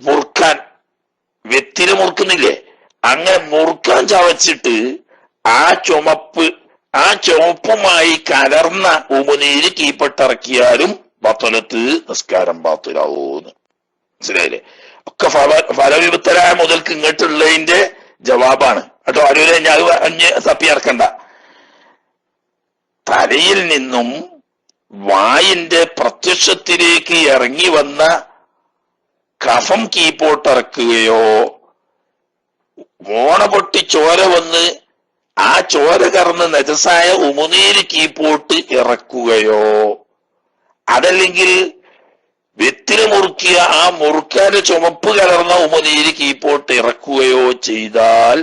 മുറുക്കാൻ, വെത്തില് മുറുക്കുന്നില്ലേ, അങ്ങനെ മുറുക്കാൻ ചവച്ചിട്ട് ആ ചുവപ്പുമായി കലർന്ന ഉമിനീര് കീഴ്പ്പെട്ടിറക്കിയാലും ബത്വലത്ത് നിസ്കാരം ബാത്തിലാവൂന്ന്. മനസ്സിലായില്ലേ? ഒക്കെ ഫലവിപുത്തരായ മുതൽക്ക് ഇങ്ങോട്ടുള്ളതിന്റെ ജവാബാണ് കേട്ടോ. ആരും ഞാൻ തപ്പി ഇറക്കണ്ട. തലയിൽ നിന്നും വായിന്റെ പ്രത്യക്ഷത്തിലേക്ക് ഇറങ്ങി വന്ന കഫം കീഴ്പോട്ടിറക്കുകയോ മോണ പൊട്ടി ചോര വന്ന് ആ ചോര കറന്ന് നജസായ ഉമിനീര് കീഴ്പോട്ട് ഇറക്കുകയോ അതല്ലെങ്കിൽ വെത്തില് മുറുക്കിയ ആ മുറുക്കാന്റെ ചുമപ്പ് കലർന്ന ഉമിനീര് കീഴ്പോട്ട് ഇറക്കുകയോ ചെയ്താൽ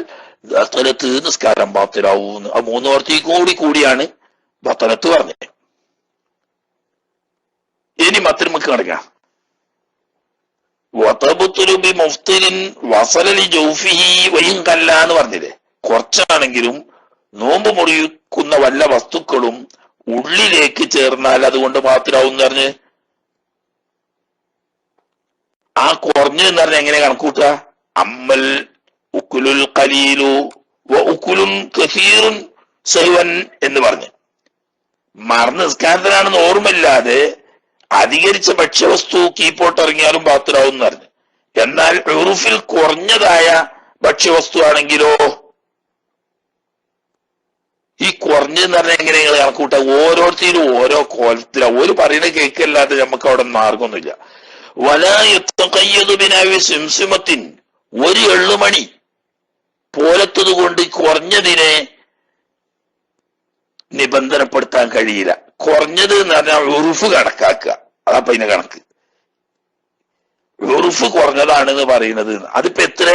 ബത്വലത്ത് നിസ്കാരം ബാത്തിലാവൂന്ന്. ആ മൂന്ന് വർത്തി കൂടിയാണ് ബത്വലത്ത് പറഞ്ഞത്. ഇനി മത്തിനുമക്ക് കിടക്കാം. വതബ്തുലു മുഫ്തിരിൻ വസലലി ജൗഫിഹി വഇൻ ഖല്ല എന്ന് പറഞ്ഞില്ലേ. കുറച്ചാണെങ്കിലും നോമ്പ് മുറിക്കുന്ന വല്ല വസ്തുക്കളും ഉള്ളിലേക്ക് ചേർന്നാൽ അതുകൊണ്ട് ബാത്തിലാവും എന്ന് പറഞ്ഞ് ആ കുറഞ്ഞ് എന്ന് പറഞ്ഞ എങ്ങനെ കണക്കൂട്ടുക? അമ്മൽ ഉക്കുലുൽ ഖലീലു വ ഉക്കുലുൻ കസീറുൻ സഹ്വൻ എന്ന് പറഞ്ഞ് മറന്ന് നിസ്കാരത്തിലാണെന്ന് ഓർമ്മയില്ലാതെ അധികരിച്ച ഭക്ഷ്യവസ്തു കീഴ്പോട്ടിറങ്ങിയാലും ബാത്തിലാവും എന്ന് പറഞ്ഞു. എന്നാൽ ഉറുഫിൽ കുറഞ്ഞതായ ഭക്ഷ്യവസ്തു ആണെങ്കിലോ ഈ കുറഞ്ഞെന്ന് പറഞ്ഞാൽ എങ്ങനെ നിങ്ങൾ കണക്കൂട്ട? ഓരോരുത്തരും ഓരോ കോലത്തില. ഒരു പറയുന്നത് കേൾക്കല്ലാതെ നമുക്ക് അവിടെ മാർഗമൊന്നുമില്ല. വലായുത്തഖയ്യദു സിംസിമത്തിൻ, ഒരു എള്ളുമണി പോലത്തത് കൊണ്ട് കുറഞ്ഞതിനെ നിബന്ധനപ്പെടുത്താൻ കഴിയില്ല. കുറഞ്ഞത് എന്ന് പറഞ്ഞാൽ ഉറുഫ് കണക്കാക്കുക. അതപ്പൊ അതിന്റെ കണക്ക്. ഉറുഫ് കുറഞ്ഞതാണെന്ന് പറയുന്നത് അതിപ്പോ എത്ര?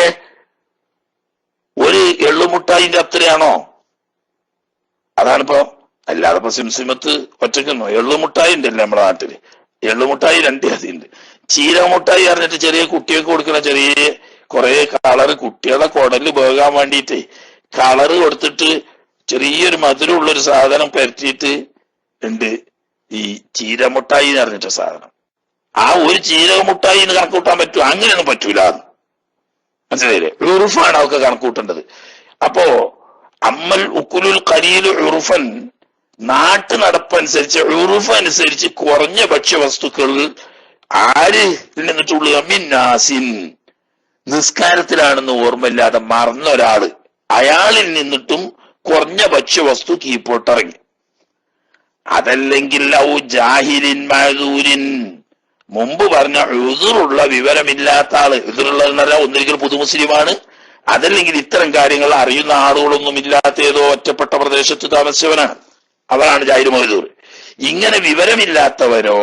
ഒരു എള്ളുമുട്ടായിന്റെ അത്രയാണോ? അതാണിപ്പോ. അല്ലാതെ ഇപ്പൊ സിംസിമത്ത് ഒറ്റയ്ക്കുന്നോ? എള്ളുമുട്ടായി ഉണ്ടല്ലേ നമ്മുടെ നാട്ടില്. എള്ളുമുട്ടായി രണ്ട് ജാതിയുണ്ട്. ചീരമുട്ടായി പറഞ്ഞിട്ട് ചെറിയ കുട്ടികൾക്ക് കൊടുക്കുന്ന ചെറിയ കുറെ കളറ് കുട്ടികളെ കുടല് പോകാൻ വേണ്ടിയിട്ട് കളറ് കൊടുത്തിട്ട് ചെറിയൊരു മധുരമുള്ളൊരു സാധനം പരത്തിയിട്ട് ഉണ്ട് ഈ ചീരമുട്ടായി എന്ന് പറഞ്ഞിട്ട് സാധനം. ആ ഒരു ചീരമുട്ടായി എന്ന് കണക്കൂട്ടാൻ പറ്റുമോ? അങ്ങനെയൊന്നും പറ്റൂല. മനസ്സിലായില്ലേ? ഉറുഫാണ് അവർക്ക് കണക്കൂട്ടേണ്ടത്. അപ്പോ അമ്മൽ ഉക്കുലുൽ ഖലീലു ഉറുഫൻ, നാട്ടു നടപ്പനുസരിച്ച് ഉറുഫ് അനുസരിച്ച് കുറഞ്ഞ ഭക്ഷ്യവസ്തുക്കൾ ആര് നിന്നിട്ടുള്ളൂ? മിന്നാസിൻ, നിസ്കാരത്തിലാണെന്ന് ഓർമ്മയില്ലാതെ മറന്ന ഒരാള്, അയാളിൽ നിന്നിട്ടും കുറഞ്ഞ ഭക്ഷ്യവസ്തു കീഴ്പോട്ടിറങ്ങി. അതല്ലെങ്കിൽ ഔ ജാഹിലിൻ മഅ്ദൂരിൻ, മുമ്പ് പറഞ്ഞ ഉദുറുള്ള വിവരമില്ലാത്ത ആള്. ഉദുറുള്ളതെന്ന് പറഞ്ഞാൽ ഒന്നിരിക്കൽ പുതുമുസ്ലിമാണ്, അതല്ലെങ്കിൽ ഇത്തരം കാര്യങ്ങൾ അറിയുന്ന ആളുകളൊന്നും ഇല്ലാത്ത ഏതോ ഒറ്റപ്പെട്ട പ്രദേശത്ത് താമസിച്ചവനാണ്, അവരാണ് ജാഹിൽ മഅ്ദൂർ. ഇങ്ങനെ വിവരമില്ലാത്തവരോ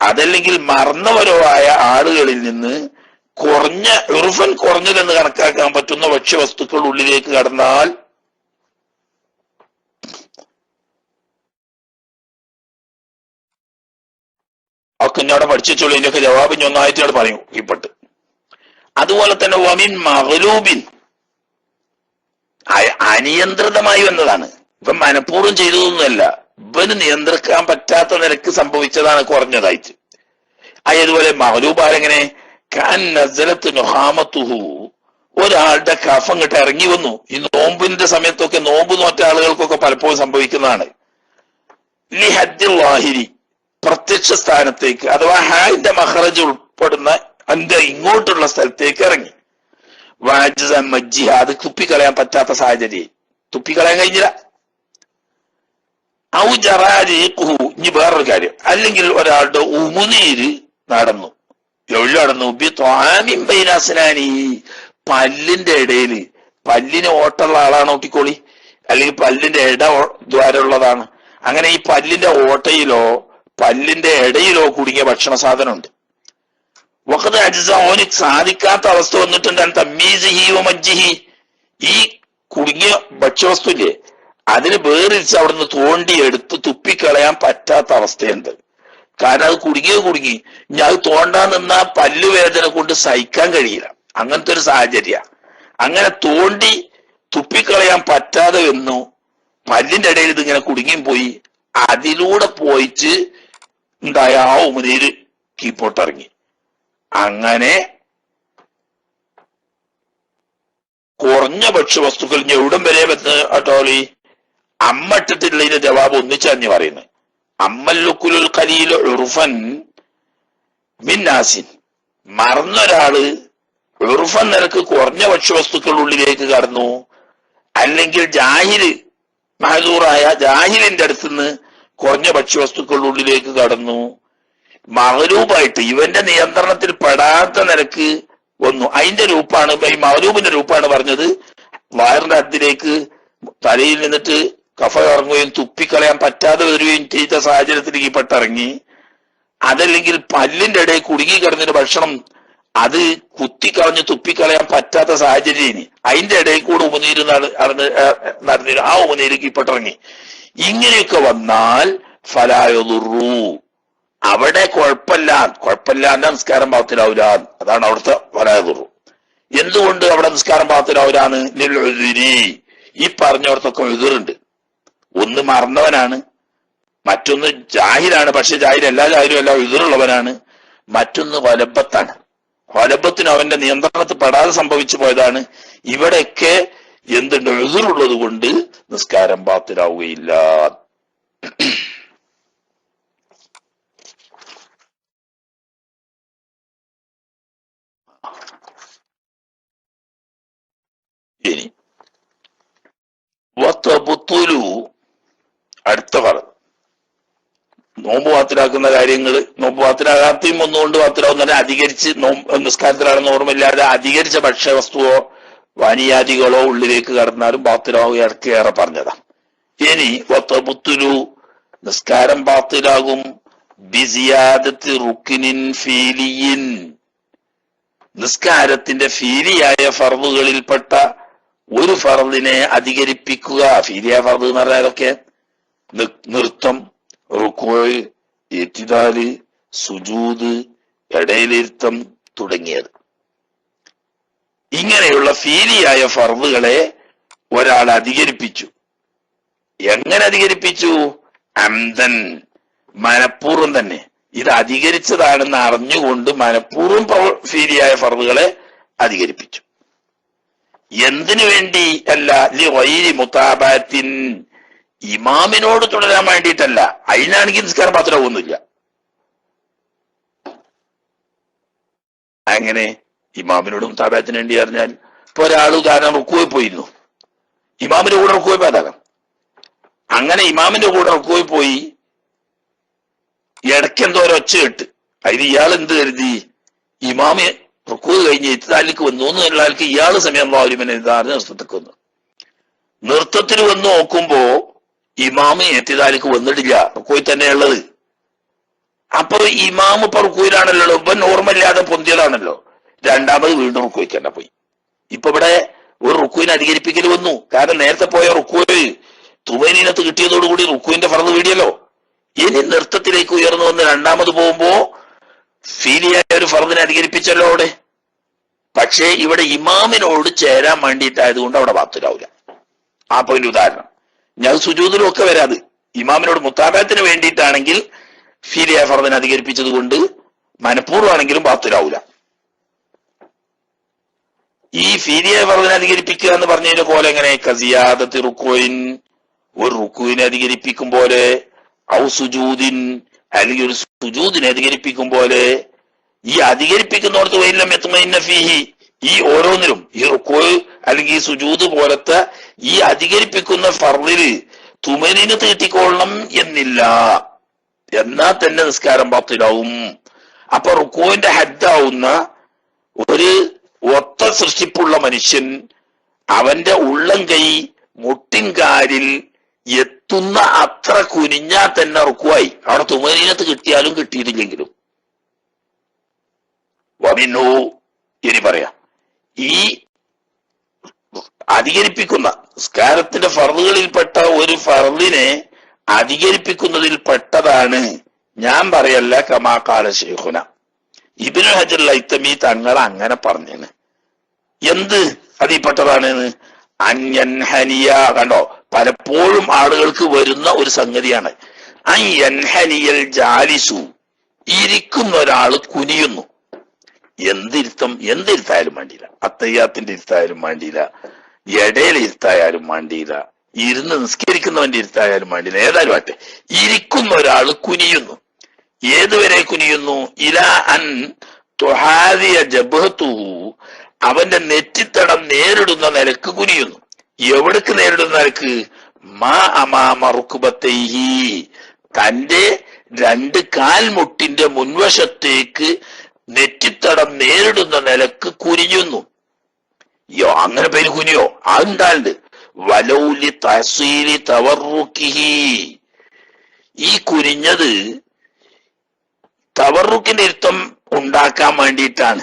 അതല്ലെങ്കിൽ മറന്നവരോ ആയ ആളുകളിൽ നിന്ന് കുറഞ്ഞ ഉറുഫൻ കുറഞ്ഞതെന്ന് കണക്കാക്കാൻ പറ്റുന്ന ഭക്ഷ്യവസ്തുക്കൾ ഉള്ളിലേക്ക് കടന്നാൽ ഒക്കെ ഇന്നവിടെ പഠിച്ചോളൂ. ഇതിന്റെയൊക്കെ ജവാബ് ഇനി ഒന്നായിട്ട് ഞാൻ പറയും ഇപ്പട്ട്. അതുപോലെ തന്നെ വമിൻ മഗ്ലൂബിൻ, അനിയന്ത്രിതമായി വന്നതാണ്. ഇവൻ മനഃപൂർവ്വം ചെയ്തതൊന്നുമല്ല, ഇവന് നിയന്ത്രിക്കാൻ പറ്റാത്ത നിലക്ക് സംഭവിച്ചതാണ് കുറഞ്ഞതായിട്ട്. അതുപോലെ മഗ്ലൂബ് ആരെങ്ങനെ? കാൻ നസലത്ത് നുഹാമത്തുഹു, ഒരാളുടെ കഫം ഇങ്ങോട്ട് ഇറങ്ങി വന്നു. ഈ നോമ്പിന്റെ സമയത്തൊക്കെ നോമ്പ് നോറ്റ ആളുകൾക്കൊക്കെ പലപ്പോഴും സംഭവിക്കുന്നതാണ്. ലി ഹദ്ദിൽ ലാഹിരി, പ്രത്യക്ഷ സ്ഥാനത്തേക്ക് അഥവാ ഹാന്റെ മഹ്റജ് ഉൾപ്പെടുന്ന അതിന്റെ ഇങ്ങോട്ടുള്ള സ്ഥലത്തേക്ക് ഇറങ്ങി. വാജിസ മജ്ജിഹ, അത് തുപ്പിക്കളയാൻ പറ്റാത്ത സാഹചര്യം, തുപ്പിക്കളയാൻ കഴിഞ്ഞില്ല. ഔ ജറാരിഖുഹു, ഇനി വേറൊരു കാര്യം, അല്ലെങ്കിൽ ഒരാളുടെ ഉമിനീര് നടന്നു. എവിടെ നടന്നു? ബിത്വാമിൻ ബൈന അസ്നാനി, പല്ലിന്റെ ഇടയില്. പല്ലിന് ഓട്ടമുള്ള ആളാണ് നോക്കിക്കോളി, അല്ലെങ്കിൽ പല്ലിന്റെ ഇട ദ്വാരമുള്ളതാണ്. അങ്ങനെ ഈ പല്ലിന്റെ ഓട്ടയിലോ പല്ലിന്റെ ഇടയിലോ കുടുങ്ങിയ ഭക്ഷണ സാധനം ഉണ്ട്. വഖദ് അജ്സ, ഓന് സാധിക്കാത്ത അവസ്ഥ വന്നിട്ടുണ്ട്. തമ്മീസിഹി വ മജ്ജിഹി, ഈ കുടുങ്ങിയ ഭക്ഷ്യവസ്തു ഇല്ലേ അതിന് വേറിച്ച് അവിടുന്ന് തോണ്ടി എടുത്ത് തുപ്പിക്കളയാൻ പറ്റാത്ത അവസ്ഥയുണ്ട്. കാരണം അത് കുടുങ്ങി ഞാൻ അത് തോണ്ടാൻ നിന്നാ പല്ലുവേദന കൊണ്ട് സഹിക്കാൻ കഴിയില്ല. അങ്ങനത്തെ ഒരു സാഹചര്യ. അങ്ങനെ തോണ്ടി തുപ്പിക്കളയാൻ പറ്റാതെ വന്നു. പല്ലിന്റെ ഇടയിൽ ഇതിങ്ങനെ കുടുങ്ങിയും പോയി. അതിലൂടെ പോയിച്ച് ഉണ്ടായ ആ ഉമിനീര് കീപ്പോട്ടിറങ്ങി. അങ്ങനെ കുറഞ്ഞ ഭക്ഷ്യവസ്തുക്കൾ ഇനി എവിടം വരെ അട്ടോളി അമ്മ ഇട്ടിട്ടുള്ളതിന്റെ ജവാബ് ഒന്നിച്ചഞ്ഞ് പറയുന്നത്. അമ്മല്ലുക്കുലുൽ ഖലീൽ ഉറുഫൻ മിന്നാസിൻ, മറന്നൊരാള് ഉറുഫൻ നിരക്ക് കുറഞ്ഞ ഭക്ഷ്യവസ്തുക്കൾ ഉള്ളിലേക്ക് കടന്നു, അല്ലെങ്കിൽ ജാഹില് മഹദൂറായ ജാഹിലിന്റെ അടുത്തുനിന്ന് കുറഞ്ഞ ഭക്ഷ്യവസ്തുക്കൾ ഉള്ളിലേക്ക് കടന്നു, മഹലൂബായിട്ട് ഇവന്റെ നിയന്ത്രണത്തിൽ പെടാത്ത നിരക്ക് വന്നു. അതിന്റെ രൂപാണ് ഈ മഹലൂബിന്റെ രൂപാണ് പറഞ്ഞത്. വയറിന്റെ അടുത്തിലേക്ക് തലയിൽ നിന്നിട്ട് കഫ ഇറങ്ങുകയും തുപ്പിക്കളയാൻ പറ്റാതെ വരികയും ചെയ്ത സാഹചര്യത്തിലേക്ക് പെട്ടിറങ്ങി. അതല്ലെങ്കിൽ പല്ലിന്റെ ഇടയിൽ കുടുങ്ങി കിടന്നൊരു ഭക്ഷണം അത് കുത്തിക്കളഞ്ഞ് തുപ്പിക്കളയാൻ പറ്റാത്ത സാഹചര്യം, അതിന്റെ ഇടയിൽ കൂടെ ഉമനീര് നടന്നിരുന്നു, ആ ഉമനീര് പെട്ടിറങ്ങി. ഇങ്ങനെയൊക്കെ വന്നാൽ ഫലായുറുറു, അവിടെ കുഴപ്പമില്ലാണ്ട് നിസ്കാരം പാത്തിലാവൂല. അതാണ് അവിടുത്തെ ഫലായുറുറു. എന്തുകൊണ്ട് അവിടെ നിസ്കാരം പാത്തിലാവൂലാന്ന്? ഈ പറഞ്ഞവർക്കൊക്കെ എതിറുണ്ട്. ഒന്ന് മറന്നവനാണ്, മറ്റൊന്ന് ജാഹിലാണ്. പക്ഷെ ജാഹിൽ എല്ലാ ജാഹിലും എല്ലാം എതിറുള്ളവനാണ്. മറ്റൊന്ന് വലബത്താണ്. വലബത്തിന് അവന്റെ നിയന്ത്രണത്തിൽ പെടാതെ സംഭവിച്ചു പോയതാണ്. ഇവിടെയൊക്കെ എന്തുണ്ട്? എതിറുള്ളത് കൊണ്ട് നിസ്കാരം പാത്തിലാവുകയില്ല. ഇനി അടുത്ത ഫറദ്, നോമ്പ് പാത്തിലാക്കുന്ന കാര്യങ്ങള്. നോമ്പ് പാത്തിലാകാത്തയും ഒന്നുകൊണ്ട് പാത്തിലാവുന്ന അധികരിച്ച് നിസ്കാരത്തിലാണെന്ന് ഓർമ്മയില്ലാതെ അധികരിച്ച ഭക്ഷ്യവസ്തുവോ വാനിയാദികളോ ഉള്ളിലേക്ക് കടന്നാലും പാത്തിലാവുക ഏറെ പറഞ്ഞതാ. ഇനി വത്തബുത്തുലു, നിസ്കാരം പാത്തിലാകും ബിസിയാദത്ത് റുക്കിനിൻ ഫീലിയിൻ, നിസ്കാരത്തിന്റെ ഫീലിയായ ഫർദുകളിൽപ്പെട്ട ഒരു ഫർദിനെ അധികരിപ്പിക്കുക. ഫീലിയായ ഫർദ് എന്ന് പറഞ്ഞാൽ അതൊക്കെ നൃത്തം, റുക്കൂഅ്, ഇഅ്തിദാല്, സുജൂദ്, ഇടയിലിരുത്തം തുടങ്ങിയത്. ഇങ്ങനെയുള്ള ഫീലിയായ ഫർദുകളെ ഒരാൾ അധികരിപ്പിച്ചു. എങ്ങനെ അധികരിപ്പിച്ചു? അംദൻ, മനഃപൂർവ്വം തന്നെ. ഇത് അധികരിച്ചതാണെന്ന് അറിഞ്ഞുകൊണ്ട് മനഃപൂർവ്വം ഫീലിയായ ഫർദുകളെ അധികരിപ്പിച്ചു. എന്തിനു വേണ്ടി അല്ല? ലിഗൈരി മുതാബഅത്തിൻ, ഇമാമിനോട് തുടരാൻ വേണ്ടിയിട്ടല്ല. അതിനാണെങ്കിൽ നിസ്കാരം പാത്രമൊന്നുമില്ല. അങ്ങനെ ഇമാമിനോട് മുതാബഅത്തിന് വേണ്ടി പറഞ്ഞാൽ, ഇപ്പൊ ഒരാൾ ഉദാഹരണം റുക്കുവിൽ പോയിരുന്നു, ഇമാമിന്റെ കൂടെ റുക്കുവിൽ പോയതാകാം. അങ്ങനെ ഇമാമിന്റെ കൂടെ റുക്കുവിൽ പോയി ഇടയ്ക്ക് എന്തോ ഒരൊച്ച കേട്ട്. അതിന് ഇയാൾ എന്ത് കരുതി? ഇമാമ് റുക്കുവ് കഴിഞ്ഞ് ഇത്തിദാലിക്ക് വന്നു എന്നുള്ള ആൾക്ക് ഇയാള് സമയം നൃത്തത്തിക്ക് വന്നു. നൃത്തത്തിന് വന്ന് നോക്കുമ്പോ ഇമാമ് എത്തിദാലിക്ക് വന്നിട്ടില്ല, റുക്കുവിൽ തന്നെയുള്ളത്. അപ്പൊ ഇമാമ് ഇപ്പൊ റുക്കുവിലാണല്ലോ, ഇപ്പൊ നോർമല്ലാതെ പൊന്തിയതാണല്ലോ. രണ്ടാമത് വീണ്ടും റുക്കുവിൽ തന്നെ പോയി. ഇപ്പൊ ഇവിടെ ഒരു റുക്കുവിനെ അധികരിപ്പിക്കൽ വന്നു. കാരണം നേരത്തെ പോയ റുക്കുവ് തുമനീനത്ത് കിട്ടിയതോടുകൂടി റുക്കുവിന്റെ ഫർദ് വീടിയല്ലോ. ഇനി നൃത്തത്തിലേക്ക് ഉയർന്നു വന്ന് രണ്ടാമത് പോകുമ്പോ ഫീലിയായ ഒരു ഫർദിനെ അധികരിപ്പിച്ചല്ലോ അവിടെ. പക്ഷേ ഇവിടെ ഇമാമിനോട് ചേരാൻ വേണ്ടിയിട്ടായതുകൊണ്ട് അവിടെ ബാത്തുലാവില്ല. ആ പോയിന്റ് ഉദാഹരണം ഞാൻ സുജൂദിലും ഒക്കെ വരാത്. ഇമാമിനോട് മുത്താബത്തിന് വേണ്ടിയിട്ടാണെങ്കിൽ ഫീലിയായ ഫർദിനെ അധികരിപ്പിച്ചത് കൊണ്ട് മനഃപൂർവ്വമാണെങ്കിലും ബാത്തുലാവില്ല. ഈ ഫീലിയായ ഫർദിനെ അധികരിപ്പിക്കുക എന്ന് പറഞ്ഞതിന്റെ പോലെ എങ്ങനെ? കസിയാദത്ത് റുക്കുവിൻ, ഒരു റുക്കുവിനെ അധികരിപ്പിക്കും പോലെ, ഔ സുജൂദിൻ, അല്ലെങ്കിൽ ഒരു സുജൂദിനെ അധികരിപ്പിക്കും പോലെ. ഈ അധികരിപ്പിക്കുന്നോടത്ത് വൈലം യത്മഇന്ന ഫീഹി, ഈ ഓരോന്നിലും ഈ റുക്കൂ അല്ലെങ്കിൽ ഈ സുജൂദ് പോലത്തെ ഈ അധികരിപ്പിക്കുന്ന ഫർദില് തുമനീനത്ത് കിട്ടിക്കൊള്ളണം എന്നില്ല. എന്നാൽ തന്നെ നിസ്കാരം ബാത്തിലാവും. അപ്പൊ റുക്കൂവിന്റെ ഹദ്ദാവുന്ന ഒരു ഒത്ത സൃഷ്ടിപ്പുള്ള മനുഷ്യൻ അവന്റെ ഉള്ളം കൈ മുട്ടിൻകാലിൽ എത്തുന്ന അത്ര കുനിഞ്ഞാൽ തന്നെ റുക്കുവായി. അവിടെ തുമനീനത്ത് കിട്ടിയാലും കിട്ടിയിട്ടില്ലെങ്കിലും. വമിന്നു, ഇനി പറയാം, ഈ അധികരിപ്പിക്കുന്ന നിസ്കാരത്തിന്റെ ഫർളുകളിൽപ്പെട്ട ഒരു ഫർളിനെ അധികരിപ്പിക്കുന്നതിൽ പെട്ടതാണ്. ഞാൻ പറയല്ല, കമാകാല ശൈഖുന ഇബ്നു ഹജർ ഹൈതമി തങ്ങൾ അങ്ങനെ പറഞ്ഞാണ്. എന്ത് അതിൽപ്പെട്ടതാണ്? അൻയൻഹനിയ. കണ്ടോ, പലപ്പോഴും ആളുകൾക്ക് വരുന്ന ഒരു സംഗതിയാണ്. അൻയൻഹനിയൽ ജാലിസു, ഇരിക്കുന്ന ഒരാള് കുനിയുന്നു. എന്തിരുത്തായാലും വേണ്ടിയില്ല, അത്തയ്യാത്തിന്റെ ഇരുത്തായാലും വേണ്ടിയില്ല, ഇടയിൽ ഇരുത്തായാലും വേണ്ടിയില്ല, ഇരുന്ന് നിസ്കരിക്കുന്നവന്റെ ഇരുത്തായാലും വേണ്ടിയില്ല, ഏതായാലും ആട്ടെ, ഇരിക്കുന്ന ഒരാള് കുനിയുന്നു. ഏതുവരെ കുനിയുന്നു? ഇലാ അൻ തുഹാദിയ ജബ്ഹതുഹു, അവന്റെ നെറ്റിത്തടം നേരിടുന്ന നിലക്ക് കുനിയുന്നു. എവിടേക്ക് നേരിടുന്ന നിലക്ക്? മാ അമാമ റുക്ബത്തൈഹി, തന്റെ രണ്ട് കാൽമുട്ടിന്റെ മുൻവശത്തേക്ക് നെറ്റിത്തടം നേരിടുന്ന നിലക്ക് കുനിയുന്നു. അങ്ങനെ പേര് കുനിയോ? അതുണ്ടാണ്ട്. വലൗലി തഹ്സീലി തവറുക്കിഹി, ഈ കുനിഞ്ഞത് തവറുക്കിന്റെ ഇരുത്തം ഉണ്ടാക്കാൻ വേണ്ടിയിട്ടാണ്.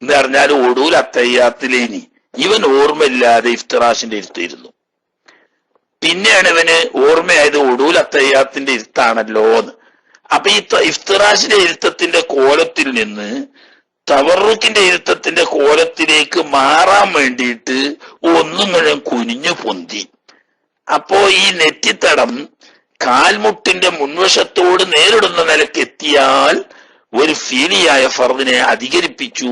എന്ന് പറഞ്ഞാൽ ഒടൂൽ അത്തയ്യാത്തിലേനി ഇവൻ ഓർമ്മയില്ലാതെ ഇഫ്തിറാഷിന്റെ ഇരുത്തിയിരുന്നു. പിന്നെയാണ് ഇവന് ഓർമ്മയായത് ഒടൂൽ അത്തയ്യാത്തിന്റെ ഇരുത്താണല്ലോ എന്ന്. അപ്പൊ ഈ ഇഫ്തിറാഷിന്റെ ഇരുത്തത്തിന്റെ കോലത്തിൽ നിന്ന് തവറുക്കിന്റെ ഇരുത്തത്തിന്റെ കോലത്തിലേക്ക് മാറാൻ വേണ്ടിയിട്ട് ഒന്നിങ്ങനെ കുനിഞ്ഞു പൊന്തി. അപ്പോ ഈ നെറ്റിത്തടം കാൽമുട്ടിന്റെ മുൻവശത്തോട് നേരിടുന്ന നിലക്ക് എത്തിയാൽ ഒരു ഫീലിയായ ഫർദിനെ അധികരിപ്പിച്ചു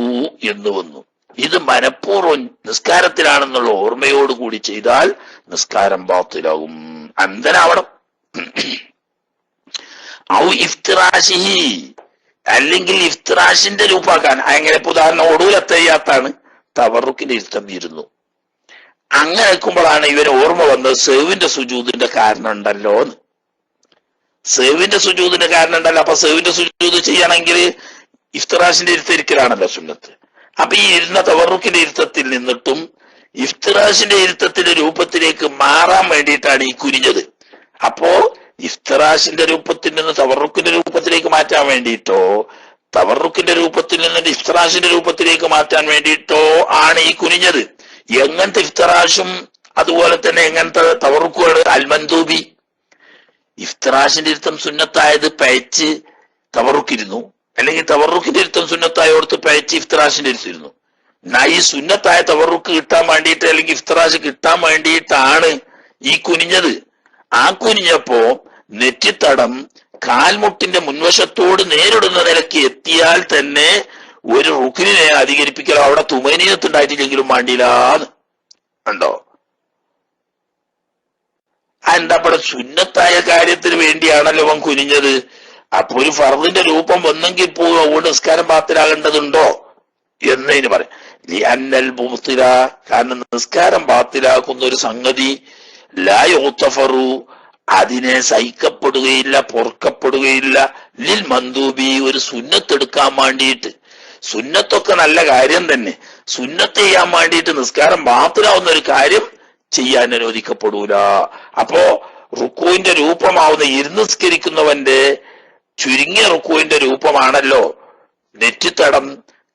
എന്ന് വന്നു. ഇത് മനഃപൂർവ്വം നിസ്കാരത്തിലാണെന്നുള്ള ഓർമ്മയോടുകൂടി ചെയ്താൽ നിസ്കാരം ബാത്തിലാകും, അന്ധനാവണം. ഔ ഇഫ്തിറാഷിഹി, അല്ലെങ്കിൽ ഇഫ്തിറാഷിന്റെ രൂപാക്കാൻ. അങ്ങനെ ഉദാഹരണം ഒടൂലത്തയ്യാത്താണ്, തവറുക്കിന്റെ ഇരുത്തം ഇരുന്നു. അങ്ങനെ നിൽക്കുമ്പോഴാണ് ഇവന് ഓർമ്മ വന്നത് സേവിന്റെ സുജൂദിന്റെ കാരണം ഉണ്ടല്ലോ എന്ന്. സേവിന്റെ സുജൂദിന്റെ കാരണം ഉണ്ടല്ലോ. അപ്പൊ സേവിന്റെ സുജൂദ് ചെയ്യണമെങ്കിൽ ഇഫ്തിറാഷിന്റെ ഇരുത്തിരിക്കലാണല്ലോ സുന്നത്ത്. അപ്പൊ ഈ ഇരുന്ന തവറുക്കിന്റെ ഇരുത്തത്തിൽ നിന്നിട്ടും ഇഫ്തിറാഷിന്റെ ഇരുത്തത്തിന്റെ രൂപത്തിലേക്ക് മാറാൻ വേണ്ടിയിട്ടാണ് ഈ കുനിഞ്ഞത്. അപ്പോ ഇഫ്തിറാഷിന്റെ രൂപത്തിൽ നിന്ന് തവറുക്കിന്റെ രൂപത്തിലേക്ക് മാറ്റാൻ വേണ്ടിയിട്ടോ തവറുക്കിന്റെ രൂപത്തിൽ നിന്ന് ഇഫ്തിറാഷിന്റെ രൂപത്തിലേക്ക് മാറ്റാൻ വേണ്ടിയിട്ടോ ആണ് ഈ കുനിഞ്ഞത്. എങ്ങനത്തെ ഇഫ്തിറാഷും അതുപോലെ തന്നെ എങ്ങനത്തെ തവറുക്കുകൾ? അൽമന്ദൂബി, ഇഫ്തിറാഷിന്റെ ഇരുത്തം സുന്നത്തായത് പയച്ച് തവറുക്കിരുന്നു, അല്ലെങ്കിൽ തവറുക്കിന്റെ ഇരുത്തം സുന്നത്തായോടത്ത് പയച്ച് ഇഫ്തിറാഷിന്റെ ഇരുത്തിരുന്നു. ഈ സുന്നത്തായ തവറുക്ക് കിട്ടാൻ വേണ്ടിയിട്ട് അല്ലെങ്കിൽ ഇഫ്തിറാഷ് കിട്ടാൻ വേണ്ടിയിട്ടാണ് ഈ കുനിഞ്ഞത്. ആ കുനിഞ്ഞപ്പോ നെറ്റിത്തടം കാൽമുട്ടിന്റെ മുൻവശത്തോട് നേരിടുന്ന നിലയ്ക്ക് എത്തിയാൽ തന്നെ ഒരു റുക്കിനെ അധികരിപ്പിക്കലോ അവിടെ തുമനീയത്തുണ്ടായിട്ടില്ലെങ്കിലും വേണ്ടിയില്ലാന്ന് ഉണ്ടോ? എന്താ ഇവിടെ സുന്നത്തായ കാര്യത്തിന് വേണ്ടിയാണല്ലോ അവൻ കുനിഞ്ഞത്. അപ്പൊ ഒരു ഫർദിന്റെ രൂപം വന്നെങ്കിൽ പോലും അതുകൊണ്ട് നിസ്കാരം ബാത്തിലാകേണ്ടതുണ്ടോ എന്നതിന് പറയാം. അന്നൽ ബുത്തില, കാരണം നിസ്കാരം ബാത്തിലാക്കുന്ന ഒരു സംഗതി ലാ യുഗ്തഫറു, അതിനെ സഹിക്കപ്പെടുകയില്ല, പൊറുക്കപ്പെടുകയില്ല. ലിൽ മന്ദൂബി, ഒരു സുന്നത്തെടുക്കാൻ വേണ്ടിയിട്ട്. സുന്നത്തൊക്കെ നല്ല കാര്യം തന്നെ, സുന്നത്ത് ചെയ്യാൻ വേണ്ടിയിട്ട് നിസ്കാരം ബാത്തിലാവുന്ന ഒരു കാര്യം ചെയ്യാൻ അനുവദിക്കപ്പെടൂല. അപ്പോ റുക്കുവിന്റെ രൂപമാവുന്ന ഇരുന്ന് നിസ്കരിക്കുന്നവന്റെ ചുരുങ്ങിയ റുക്കുവിന്റെ രൂപമാണല്ലോ നെറ്റിത്തടം